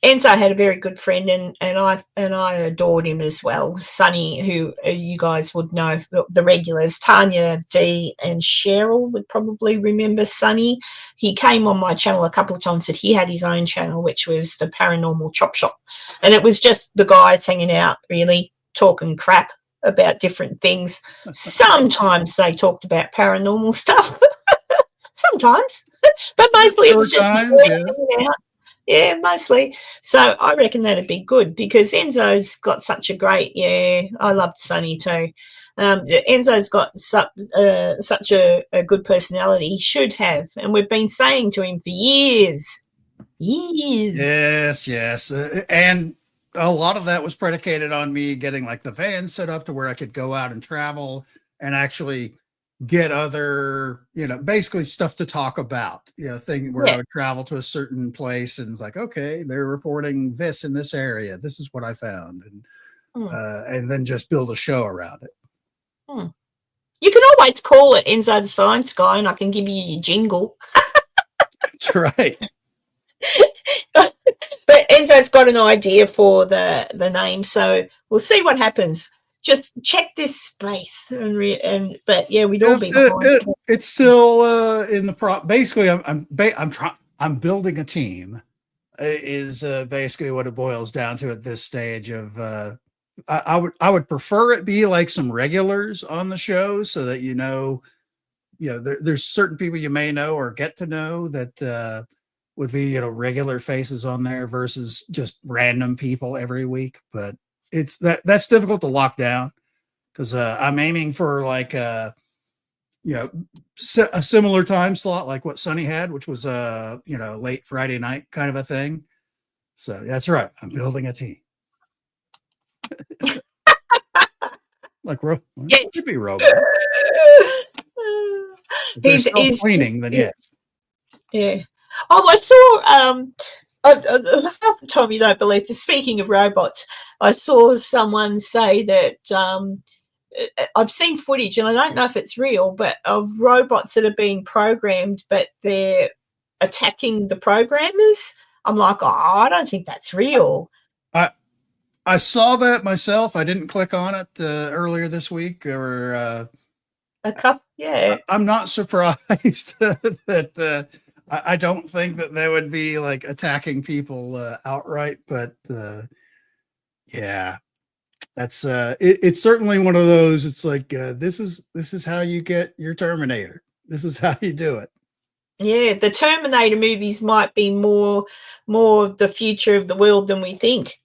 Enzo had a very good friend, and I adored him as well. Sonny, who you guys would know, the regulars, Tanya, Dee, and Cheryl would probably remember Sonny. He came on my channel a couple of times, but he had his own channel, which was the Paranormal Chop Shop, and it was just the guys hanging out, really talking crap about different things. Sometimes they talked about paranormal stuff. Sometimes, but mostly it was just hanging out. Yeah, mostly. So I reckon that'd be good, because Enzo's got such a great, I loved Sonny too. Enzo's got such a good personality. He should have. And we've been saying to him for years. Yes. And a lot of that was predicated on me getting like the van set up to where I could go out and travel and actually get other, basically stuff to talk about, thing where I would travel to a certain place and it's like, okay, they're reporting this in this area. This is what I found. And then just build a show around it. You can always call it Enzo the Science Guy, and I can give you your jingle. That's right. But Enzo's got an idea for the name, so we'll see what happens. Just check this space, but we'd all be behind. It's still in the basically. I'm building a team. Is basically what it boils down to at this stage of. I would prefer it be like some regulars on the show, so that there's certain people you may know or get to know that would be regular faces on there versus just random people every week. But that's difficult to lock down, because I'm aiming for like a similar time slot like what Sonny had, which was late Friday night kind of a thing. So that's right. I'm building a team. Like it could be robot. He's cleaning. Then yes. Yeah. Oh, I saw. Half the time you don't believe this. Speaking of robots, I saw someone say that I've seen footage, and I don't know if it's real, but of robots that are being programmed, but they're attacking the programmers. I'm like, I don't think that's real. I saw that myself. I didn't click on it earlier this week, or I'm not surprised that. I don't think that they would be like attacking people outright, but that's it's certainly one of those. It's like this is how you get your Terminator. This is how you do it. Yeah, the Terminator movies might be more the future of the world than we think.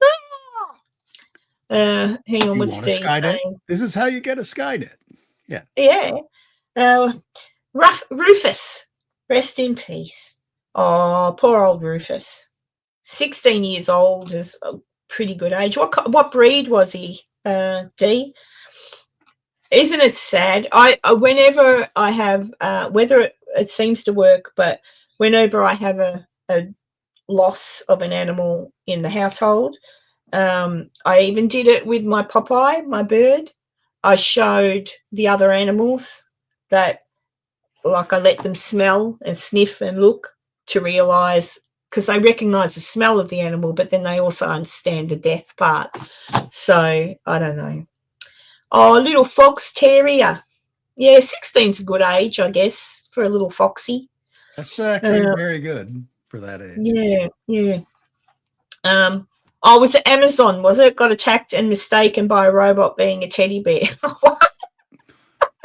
Hang on, what's Steve saying? This is how you get a Skynet. Yeah. Yeah. Rufus. Rest in peace. Oh, poor old Rufus. 16 years old is a pretty good age. What breed was he, Dee? Isn't it sad? Whenever I have, whether it seems to work, but whenever I have a loss of an animal in the household, I even did it with my Popeye, my bird. I showed the other animals that, like, I let them smell and sniff and look to realise, because they recognise the smell of the animal, but then they also understand the death part. So I don't know. Oh, little fox terrier. Yeah, 16's a good age, I guess, for a little foxy. That's actually very good for that age. Yeah. Was it Amazon? Was it got attacked and mistaken by a robot being a teddy bear?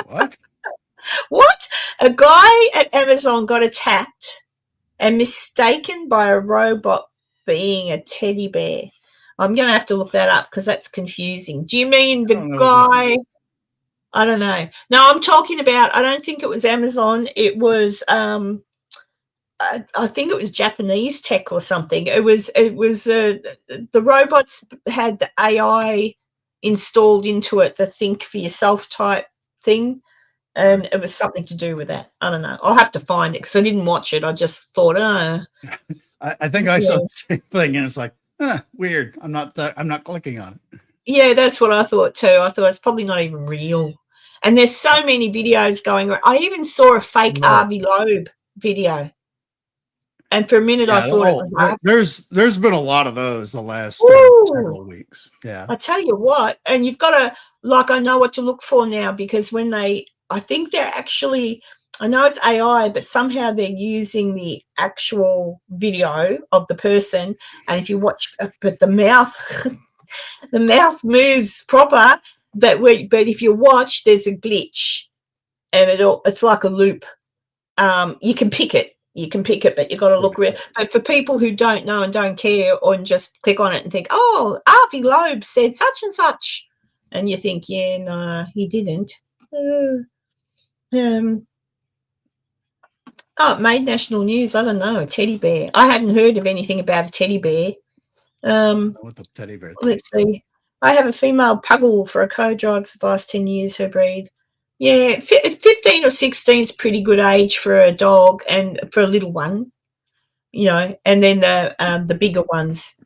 What? What? A guy at Amazon got attacked and mistaken by a robot being a teddy bear. I'm going to have to look that up because that's confusing. Do you mean the guy? I don't know. No, I'm talking about, I don't think it was Amazon. It was, I think it was Japanese tech or something. It was the robots had the AI installed into it, the think for yourself type thing. And it was something to do with that. I don't know. I'll have to find it because I didn't watch it. I just thought, I think I saw the same thing, and it's like, weird. I'm not clicking on it. Yeah, that's what I thought too. I thought it's probably not even real. And there's so many videos going around. I even saw a fake Avi Loeb video. And for a minute, I thought there's been a lot of those the last several weeks. Yeah, I tell you what, and you've got to I know what to look for now because when I think they're actually, I know it's AI, but somehow they're using the actual video of the person, and if you watch, but the mouth, the mouth moves proper, but if you watch, there's a glitch, and it's like a loop. You can pick it. But you've got to look real. But for people who don't know and don't care, or just click on it and think, oh, Avi Loeb said such and such, and you think, yeah, no, he didn't. It made national news. I don't know. A teddy bear. I hadn't heard of anything about a teddy bear. What the teddy bear? Let's see. I have a female puggle for a co-drive for the last 10 years, her breed. Yeah, 15 or 16 is pretty good age for a dog and for a little one, and then the bigger ones,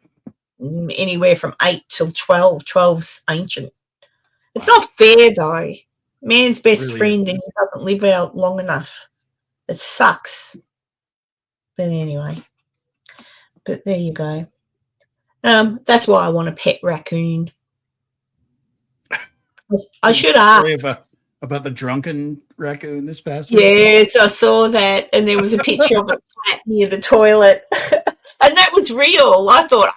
anywhere from 8 till 12. 12's ancient. It's not fair, though. Man's best friend, and he doesn't live out long enough. It sucks. But anyway, there you go. That's why I want a pet raccoon. I should ask. About the drunken raccoon this past week? Yes, I saw that, and there was a picture of it flat near the toilet, and that was real. I thought,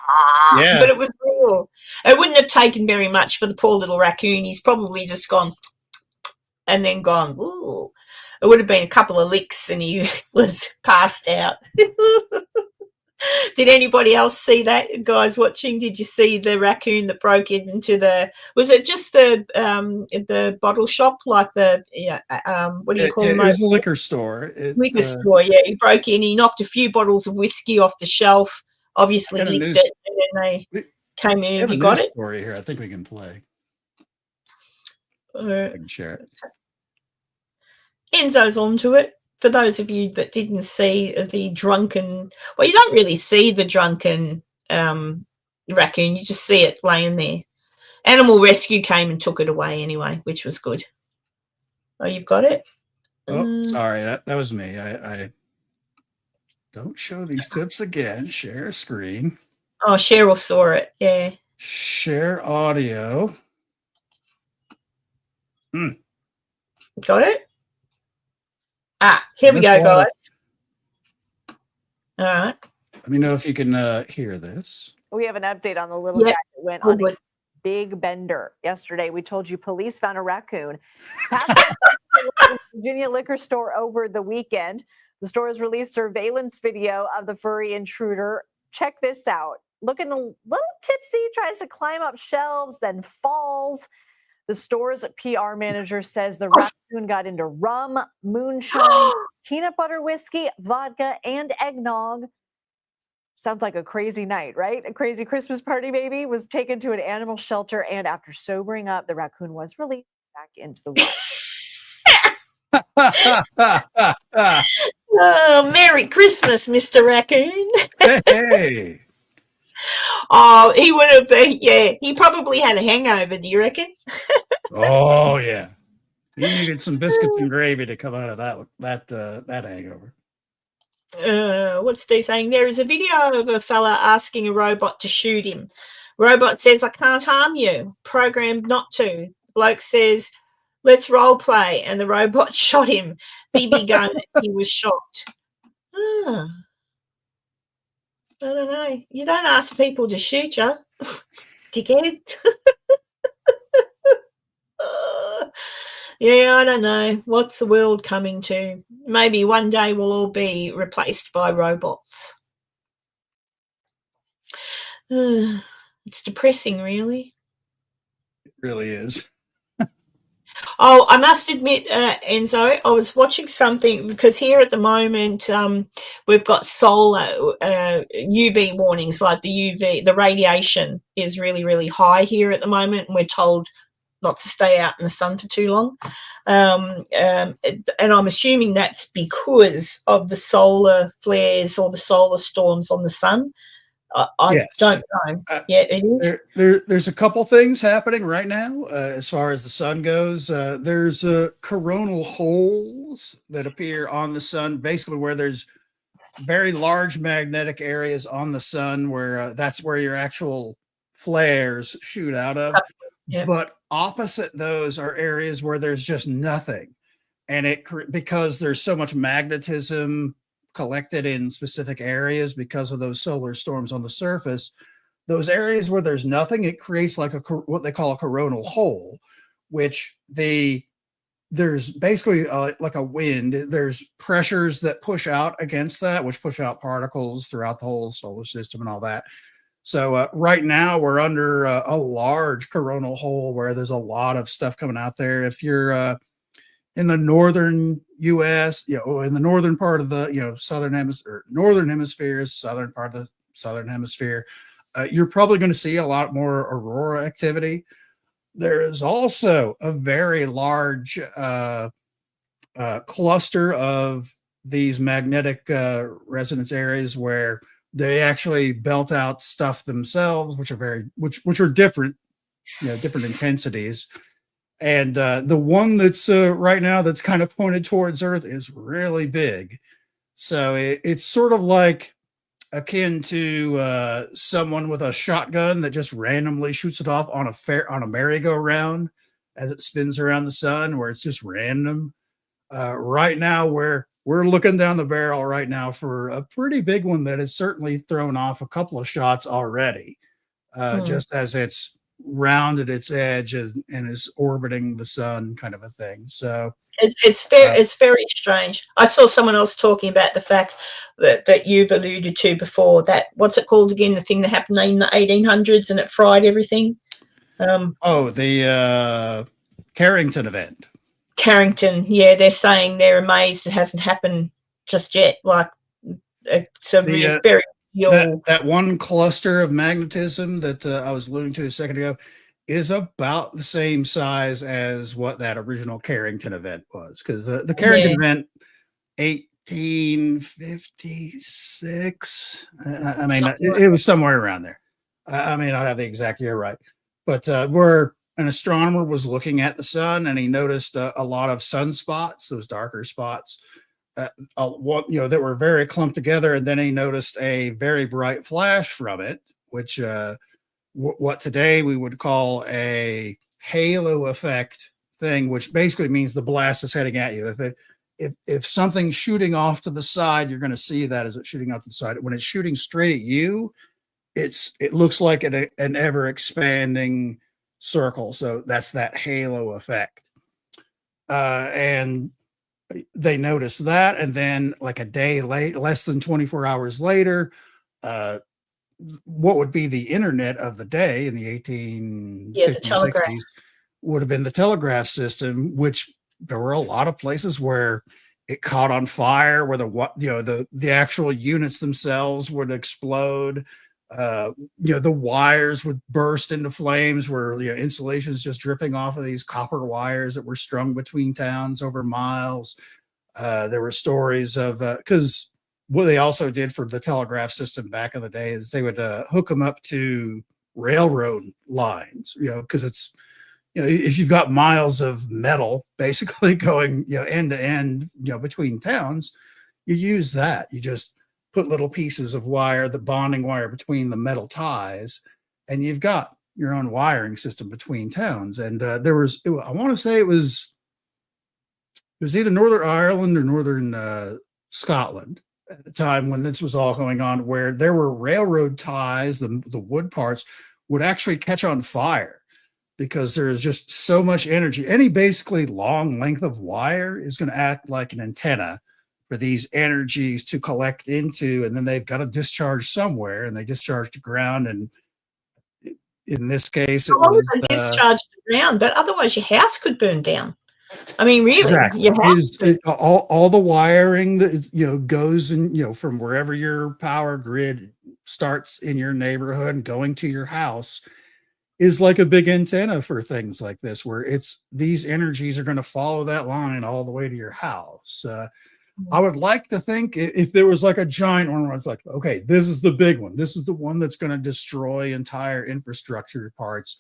but it was real. It wouldn't have taken very much for the poor little raccoon. He's probably just gone and then gone, ooh. It would have been a couple of licks and he was passed out. Did anybody else see that, guys watching? Did you see the raccoon that broke into was it just the bottle shop, like what do you call them? It was a liquor store. Liquor store, yeah. He broke in, he knocked a few bottles of whiskey off the shelf, obviously licked it, and then they came in. Have you got it? Story here. I think we can play. I can share it. Enzo's onto it. For those of you that didn't see the drunken, well, you don't really see the drunken raccoon. You just see it laying there. Animal Rescue came and took it away anyway, which was good. Oh, you've got it? Oh, sorry. That was me. I don't show these tips again. Share a screen. Oh, Cheryl saw it. Yeah. Share audio. Got it? Here we go, guys. All right. Let me know if you can hear this. We have an update on the little guy that went on a big bender yesterday. We told you police found a raccoon past the Virginia liquor store over the weekend. The store has released surveillance video of the furry intruder. Check this out. Looking a little tipsy, tries to climb up shelves, then falls. The store's PR manager says the raccoon got into rum, moonshine, peanut butter whiskey, vodka, and eggnog. Sounds like a crazy night, right? A crazy Christmas party, maybe. Was taken to an animal shelter, and after sobering up, the raccoon was released back into the wild. Oh, Merry Christmas, Mr. Raccoon. Hey. Oh, he would have been, he probably had a hangover, do you reckon? Oh, yeah. He needed some biscuits and gravy to come out of that hangover. What's Steve saying? There is a video of a fella asking a robot to shoot him. Robot says, I can't harm you. Programmed not to. The bloke says, let's role play. And the robot shot him. BB gun. He was shocked. I don't know. You don't ask people to shoot you, dickhead. Yeah, I don't know. What's the world coming to? Maybe one day we'll all be replaced by robots. It's depressing, really. It really is. Oh, I must admit, Enzo, I was watching something because here at the moment we've got solar UV warnings, like the radiation is really, really high here at the moment, and we're told not to stay out in the sun for too long. And I'm assuming that's because of the solar flares or the solar storms on the sun. I Yes. don't know. Yeah, it is. There's a couple things happening right now as far as the sun goes. There's coronal holes that appear on the sun, basically where there's very large magnetic areas on the sun where that's where your actual flares shoot out of. Yeah. But opposite those are areas where there's just nothing. And because there's so much magnetism collected in specific areas because of those solar storms on the surface, those areas where there's nothing, it creates like what they call a coronal hole, which there's basically like a wind. There's pressures that push out against that, which push out particles throughout the whole solar system and all that. So right now we're under a large coronal hole where there's a lot of stuff coming out there. If you're in the northern U.S., in the northern part of the, southern hemisphere, northern hemisphere, southern part of the southern hemisphere, you're probably going to see a lot more aurora activity. There is also a very large cluster of these magnetic resonance areas where they actually belt out stuff themselves, which are different, different intensities. And the one that's right now that's kind of pointed towards Earth is really big. So it's sort of like akin to someone with a shotgun that just randomly shoots it off on a merry-go-round as it spins around the sun, where it's just random. Right now, we're looking down the barrel right now for a pretty big one that has certainly thrown off a couple of shots already, just as it's rounded its edge and is orbiting the sun, kind of a thing. So it's very strange. I saw someone else talking about the fact that you've alluded to before, that what's it called again, the thing that happened in the 1800s and it fried everything. The Carrington event. Carrington, yeah, they're saying they're amazed it hasn't happened just yet. Like it's a very that one cluster of magnetism that I was alluding to a second ago is about the same size as what that original Carrington event was, because the Carrington event, 1856. I mean, it was somewhere around there. I may not have the exact year right, but where an astronomer was looking at the sun and he noticed a lot of sunspots, those darker spots, that were very clumped together, and then he noticed a very bright flash from it, which what today we would call a halo effect thing, which basically means the blast is heading at you. If something's shooting off to the side, you're going to see that as it's shooting off to the side. When it's shooting straight at you, it looks like an ever expanding circle. So that's that halo effect. And they noticed that, and then like a day late, less than 24 hours later, what would be the internet of the day in the 1850s, 60s would have been the telegraph system, which there were a lot of places where it caught on fire, where the actual units themselves would explode. The wires would burst into flames, where insulation's just dripping off of these copper wires that were strung between towns over miles. There were stories of because what they also did for the telegraph system back in the day is they would hook them up to railroad lines, because it's if you've got miles of metal basically going end to end between towns, you use that. You just put little pieces of wire, the bonding wire between the metal ties, and you've got your own wiring system between towns. And I want to say it was either Northern Ireland or Northern Scotland at the time when this was all going on, where there were railroad ties, the wood parts would actually catch on fire because there is just so much energy. Any basically long length of wire is going to act like an antenna for these energies to collect into, and then they've got to discharge somewhere, and they discharge to ground. And in this case, it As long as was they discharge the ground, but otherwise your house could burn down. I mean, really, exactly. your house All the wiring that goes in, from wherever your power grid starts in your neighborhood and going to your house is like a big antenna for things like this, where these energies are going to follow that line all the way to your house. I would like to think if there was like a giant one where it's like, okay, this is the big one. This is the one that's going to destroy entire infrastructure parts.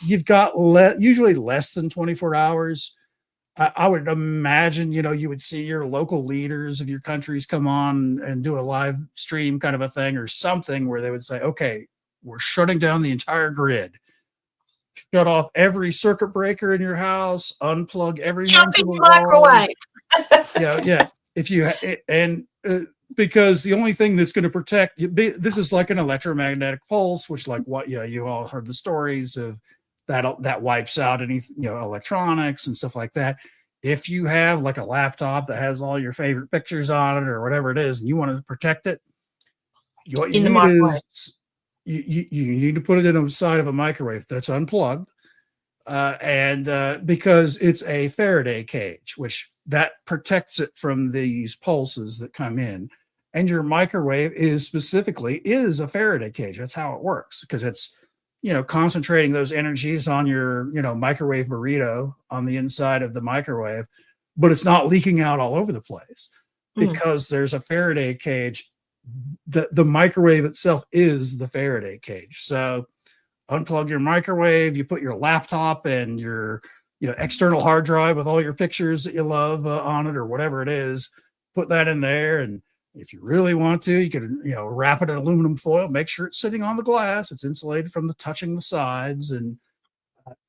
You've got usually less than 24 hours. I would imagine, you would see your local leaders of your countries come on and do a live stream kind of a thing or something where they would say, okay, we're shutting down the entire grid. Shut off every circuit breaker in your house, unplug everything. Jump in your microwave. Yeah. Because the only thing that's going to protect you, this is like an electromagnetic pulse, which you all heard the stories of that wipes out any, electronics and stuff like that. If you have like a laptop that has all your favorite pictures on it or whatever it is, and you want to protect it, what you need is you need to put it in the side of a microwave that's unplugged. Because it's a Faraday cage, which that protects it from these pulses that come in. And your microwave is a Faraday cage. That's how it works, because it's, concentrating those energies on your, microwave burrito on the inside of the microwave, but it's not leaking out all over the place because there's a Faraday cage. The microwave itself is the Faraday cage. So unplug your microwave, you put your laptop and your external hard drive with all your pictures that you love on it or whatever it is, put that in there. And if you really want to, you could wrap it in aluminum foil, make sure it's sitting on the glass, it's insulated from the touching the sides, and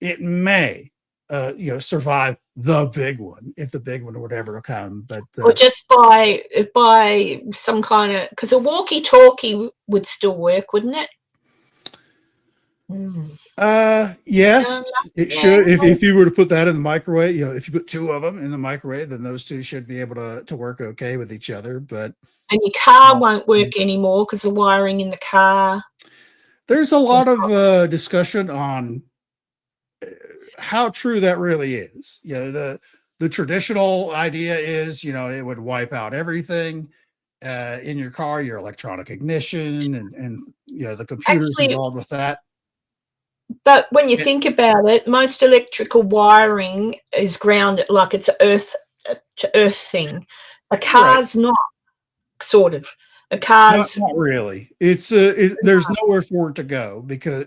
it may survive the big one, if the big one would ever come. But or just buy some kind of, because a walkie-talkie would still work, wouldn't it? Yes, it should. If you were to put that in the microwave, if you put two of them in the microwave, then those two should be able to work okay with each other. But your car won't work anymore because the wiring in the car. There's a lot of discussion on how true that really is. The traditional idea is, it would wipe out everything in your car, your electronic ignition, and the computers involved with that. But when you think about it, most electrical wiring is grounded, like it's an earth to earth thing. A car's not, sort of. A car's not really. It's there's nowhere for it to go because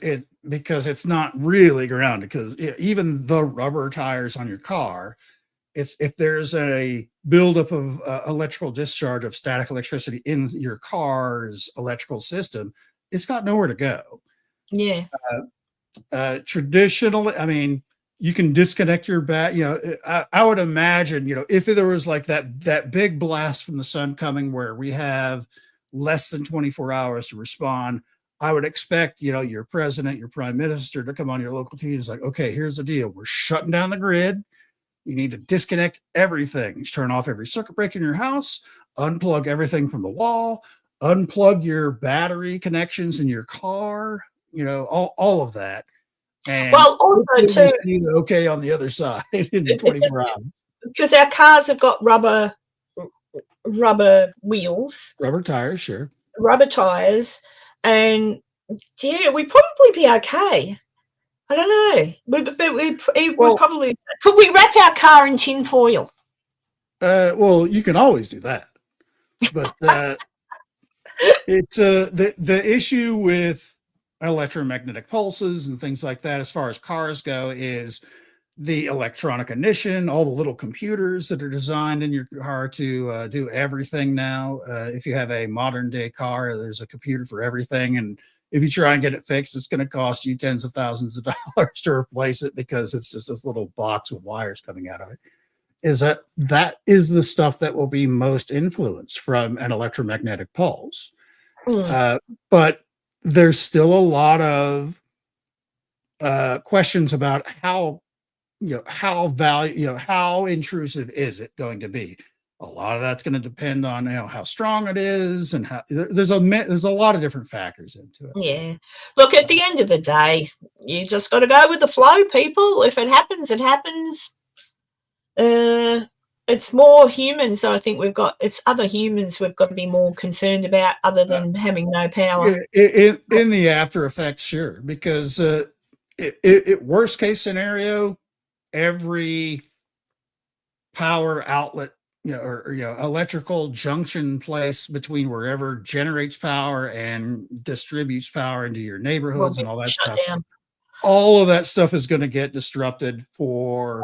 it's not really grounded. Because even the rubber tires on your car, if there's a buildup of electrical discharge of static electricity in your car's electrical system, it's got nowhere to go. Yeah. Traditionally, I mean, you can disconnect your I would imagine, if there was like that big blast from the sun coming where we have less than 24 hours to respond, I would expect, your president, your prime minister to come on your local TV. It's like, okay, here's the deal. We're shutting down the grid. You need to disconnect everything. Turn off every circuit breaker in your house, unplug everything from the wall, unplug your battery connections in your car, all of that. And also too, okay on the other side in 24 hours. Because our cars have got rubber wheels. Rubber tires, sure. Rubber tires. And yeah, we'd probably be okay. I don't know. We probably, could we wrap our car in tin foil? Well, you can always do that. But it's the issue with electromagnetic pulses and things like that, as far as cars go, is the electronic ignition, all the little computers that are designed in your car to do everything now. If you have a modern day car, there's a computer for everything. And if you try and get it fixed, it's going to cost you tens of thousands of dollars to replace it because it's just this little box with wires coming out of it. is that is the stuff that will be most influenced from an electromagnetic pulse. But there's still a lot of questions about how how intrusive is it going to be. A lot of that's going to depend on how strong it is, and how there's a lot of different factors into it. Yeah. Look, at the end of the day, you just got to go with the flow, people. If it happens, it happens. It's more humans. I think it's other humans we've got to be more concerned about, other than having no power. In the after effects, sure, because worst case scenario, every power outlet, or electrical junction place between wherever generates power and distributes power into your neighborhoods and all that stuff. Down. All of that stuff is going to get disrupted for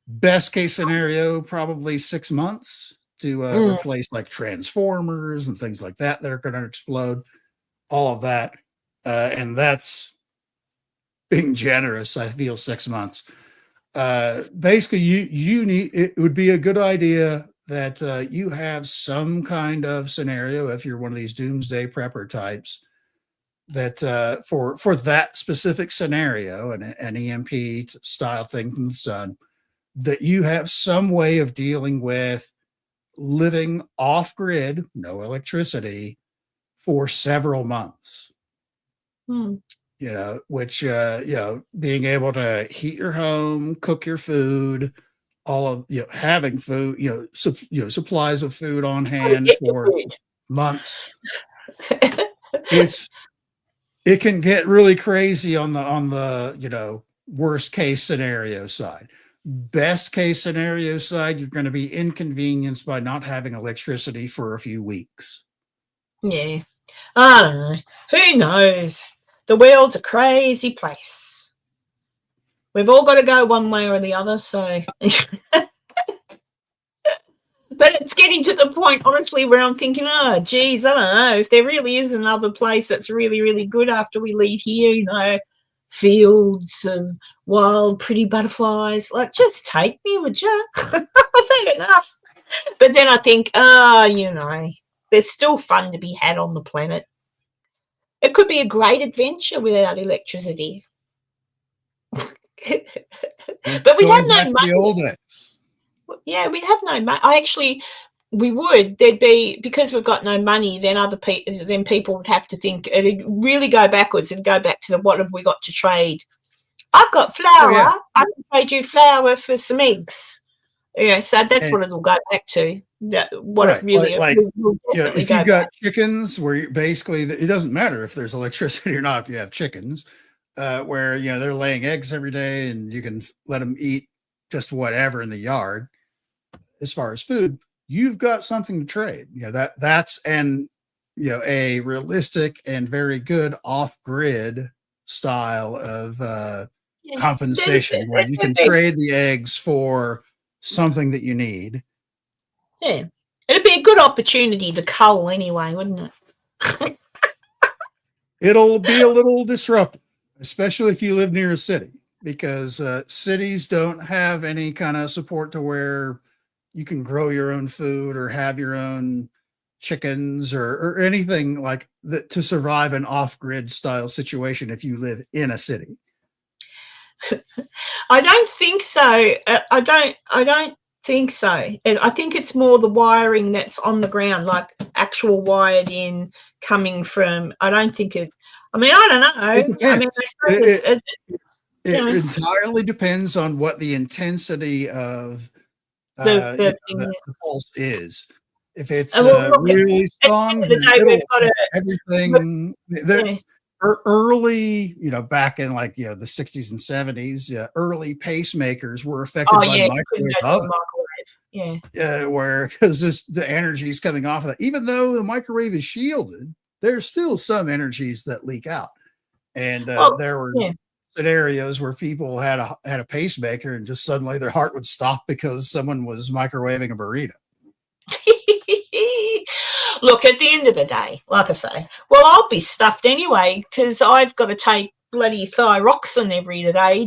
best case scenario, probably 6 months to replace like transformers and things like that are going to explode. All of that, and that's being generous. I feel 6 months. Basically, you need. It would be a good idea that you have some kind of scenario, if you're one of these doomsday prepper types, that for that specific scenario, an EMP style thing from the sun, that you have some way of dealing with living off grid, no electricity, for several months. Which being able to heat your home, cook your food, all of having food, supplies of food on hand for months. It can get really crazy on the worst case scenario side. Best case scenario side, you're going to be inconvenienced by not having electricity for a few weeks. Yeah, I don't know. Who knows? The world's a crazy place. We've all got to go one way or the other, so. But it's getting to the point, honestly, where I'm thinking, oh, geez, I don't know. If there really is another place that's really, really good after we leave here, fields of wild, pretty butterflies, like, just take me, would you? I've had enough. But then I think, there's still fun to be had on the planet. It could be a great adventure without electricity. But we'd have no money. The old days. Yeah, we'd have no money. We would. There'd be, because we've got no money, then people would have to think, it'd really go backwards and go back to what have we got to trade. I've got flour. I can trade you flour for some eggs. So that's what it'll go back to. If you've got chickens, where basically it doesn't matter if there's electricity or not. If you have chickens, where they're laying eggs every day, and you can let them eat just whatever in the yard. As far as food, you've got something to trade. That's a realistic and very good off-grid style of compensation, where you can trade the eggs for something that you need. Yeah, it'd be a good opportunity to cull anyway, wouldn't it? It'll be a little disruptive, especially if you live near a city, because cities don't have any kind of support to where you can grow your own food or have your own chickens or anything like that to survive an off-grid style situation if you live in a city. I don't think so. I don't think so. I think it's more the wiring that's on the ground, like actual wired in coming from. I don't think it. I don't know. It entirely depends on what the intensity of the pulse is. If it's really strong, everything. Early, back in like the 60s and 70s, early pacemakers were affected by microwave ovens. Where because the energy is coming off of that, even though the microwave is shielded, there's still some energies that leak out. And there were scenarios where people had a pacemaker, and just suddenly their heart would stop because someone was microwaving a burrito. Look, at the end of the day, like I say, I'll be stuffed anyway, because I've got to take bloody thyroxine every day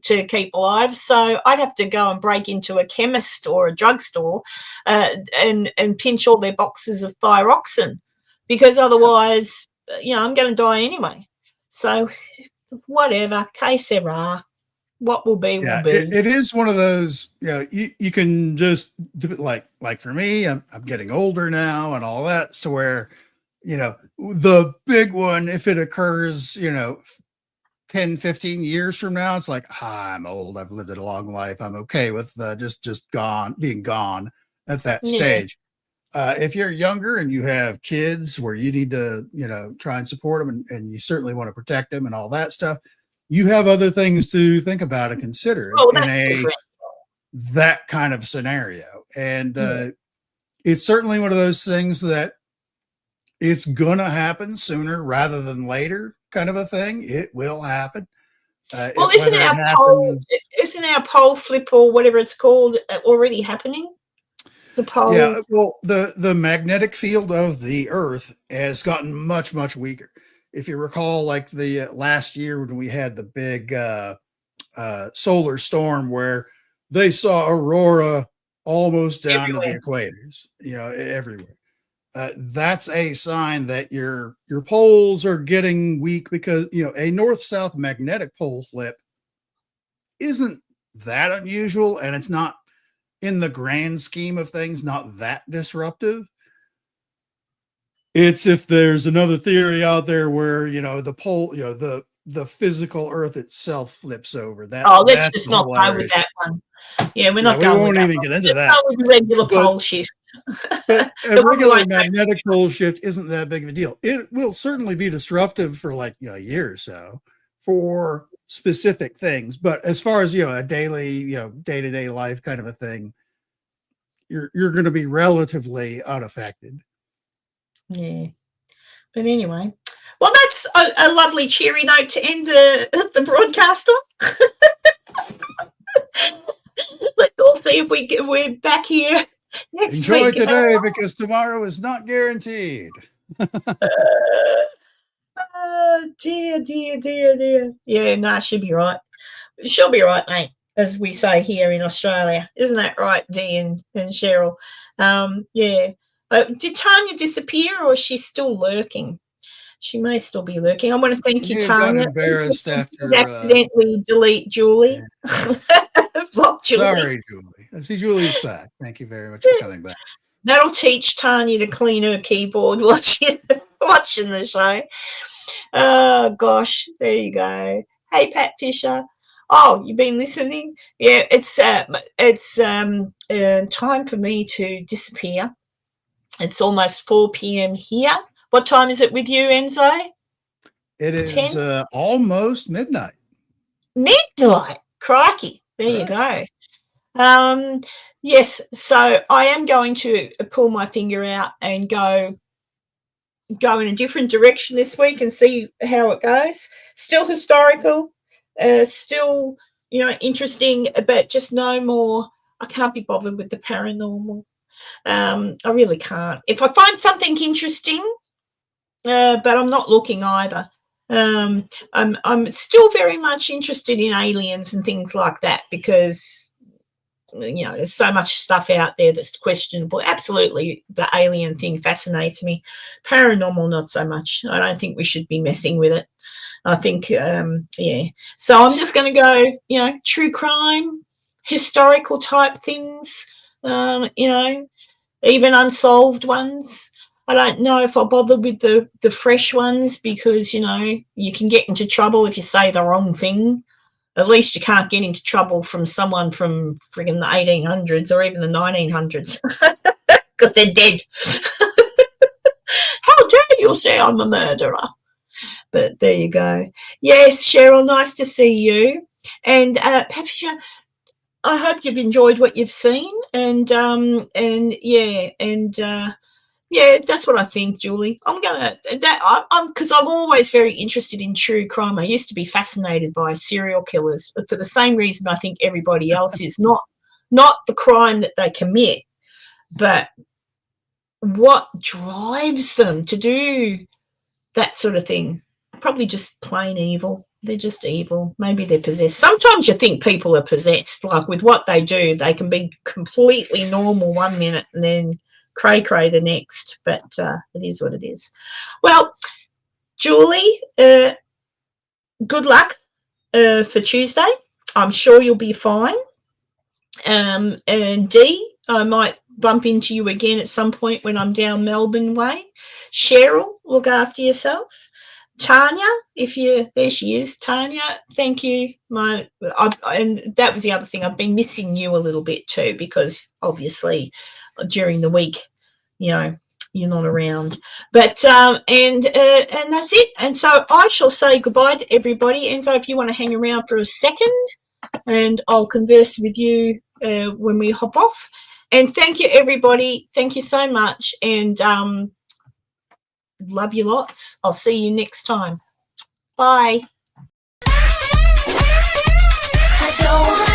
to keep alive. So I'd have to go and break into a chemist or a drugstore and pinch all their boxes of thyroxine, because otherwise, I'm going to die anyway. So whatever, que sera. What will be, will be. It is one of those, you can just do it like for me, I'm getting older now and all that. So where, the big one, if it occurs, 10, 15 years from now, it's like, I'm old. I've lived a long life. I'm okay with just being gone at that stage. If you're younger and you have kids where you need to, try and support them and you certainly want to protect them and all that stuff, you have other things to think about and consider in that kind of scenario. And it's certainly one of those things that it's going to happen sooner rather than later, kind of a thing. It will happen. Well, isn't our pole flip or whatever it's called already happening? The pole. Yeah, well, the magnetic field of the Earth has gotten much, much weaker. If you recall, like the last year when we had the big solar storm where they saw aurora almost down to the equators, everywhere. That's a sign that your poles are getting weak, because a north-south magnetic pole flip isn't that unusual, and it's not, in the grand scheme of things, not that disruptive. It's if there's another theory out there where the pole, the physical Earth itself flips over. Let's just not go with that one. Yeah, we're not going. We won't even get into that. With the regular pole shift. But a regular magnetic pole shift isn't that big of a deal. It will certainly be disruptive for like a year or so for specific things, but as far as a daily, day-to-day life kind of a thing, you're going to be relatively unaffected. Yeah, but anyway, well, that's a lovely cheery note to end the broadcast on. Let's all see if we're back here next Enjoy week. Today, because tomorrow is not guaranteed. Dear. Yeah, no, she'll be right. She'll be right, mate, as we say here in Australia. Isn't that right, Dee and Cheryl? Yeah. Did Tanya disappear, or is she still lurking? She may still be lurking. I want to thank you, Tanya. Embarrassed after accidentally delete Julie. Block Julie. Sorry, Julie. I see Julie's back. Thank you very much for coming back. That'll teach Tanya to clean her keyboard watching the show. Oh gosh, there you go. Hey, Pat Fisher. Oh, you've been listening? Yeah, it's time for me to disappear. It's almost 4 p.m. here. What time is it with you, Enzo? It is almost midnight. Midnight. Crikey. There you go. Yes, so I am going to pull my finger out and go in a different direction this week and see how it goes. Still historical, still, interesting, but just no more. I can't be bothered with the paranormal. I really can't. If I find something interesting, but I'm not looking either. I'm still very much interested in aliens and things like that, because there's so much stuff out there that's questionable. Absolutely, the alien thing fascinates me. Paranormal, not so much. I don't think we should be messing with it. I think, yeah. So I'm just going to go, true crime, historical type things, even unsolved ones. I don't know if I'll bother with the fresh ones, because, you can get into trouble if you say the wrong thing. At least you can't get into trouble from someone from friggin' the 1800s or even the 1900s, because they're dead. How dare you say I'm a murderer? But there you go. Yes, Cheryl, nice to see you. And Patricia, I hope you've enjoyed what you've seen. Yeah, that's what I think, Julie. Because I'm always very interested in true crime. I used to be fascinated by serial killers, but for the same reason I think everybody else is, not the crime that they commit, but what drives them to do that sort of thing. probably just plain evil. They're just evil. Maybe they're possessed. Sometimes you think people are possessed. Like with what they do, they can be completely normal 1 minute and then cray-cray the next. But it is what it is. Well, Julie, good luck for Tuesday. I'm sure you'll be fine. And Dee, I might bump into you again at some point when I'm down Melbourne way. Cheryl, look after yourself. Tanya, there she is. Tanya, thank you. And that was the other thing. I've been missing you a little bit too, because obviously during the week, you're not around. But and that's it. And so I shall say goodbye to everybody. And so if you want to hang around for a second, and I'll converse with you when we hop off. And thank you, everybody. Thank you so much. And love you lots. I'll see you next time. Bye. I don't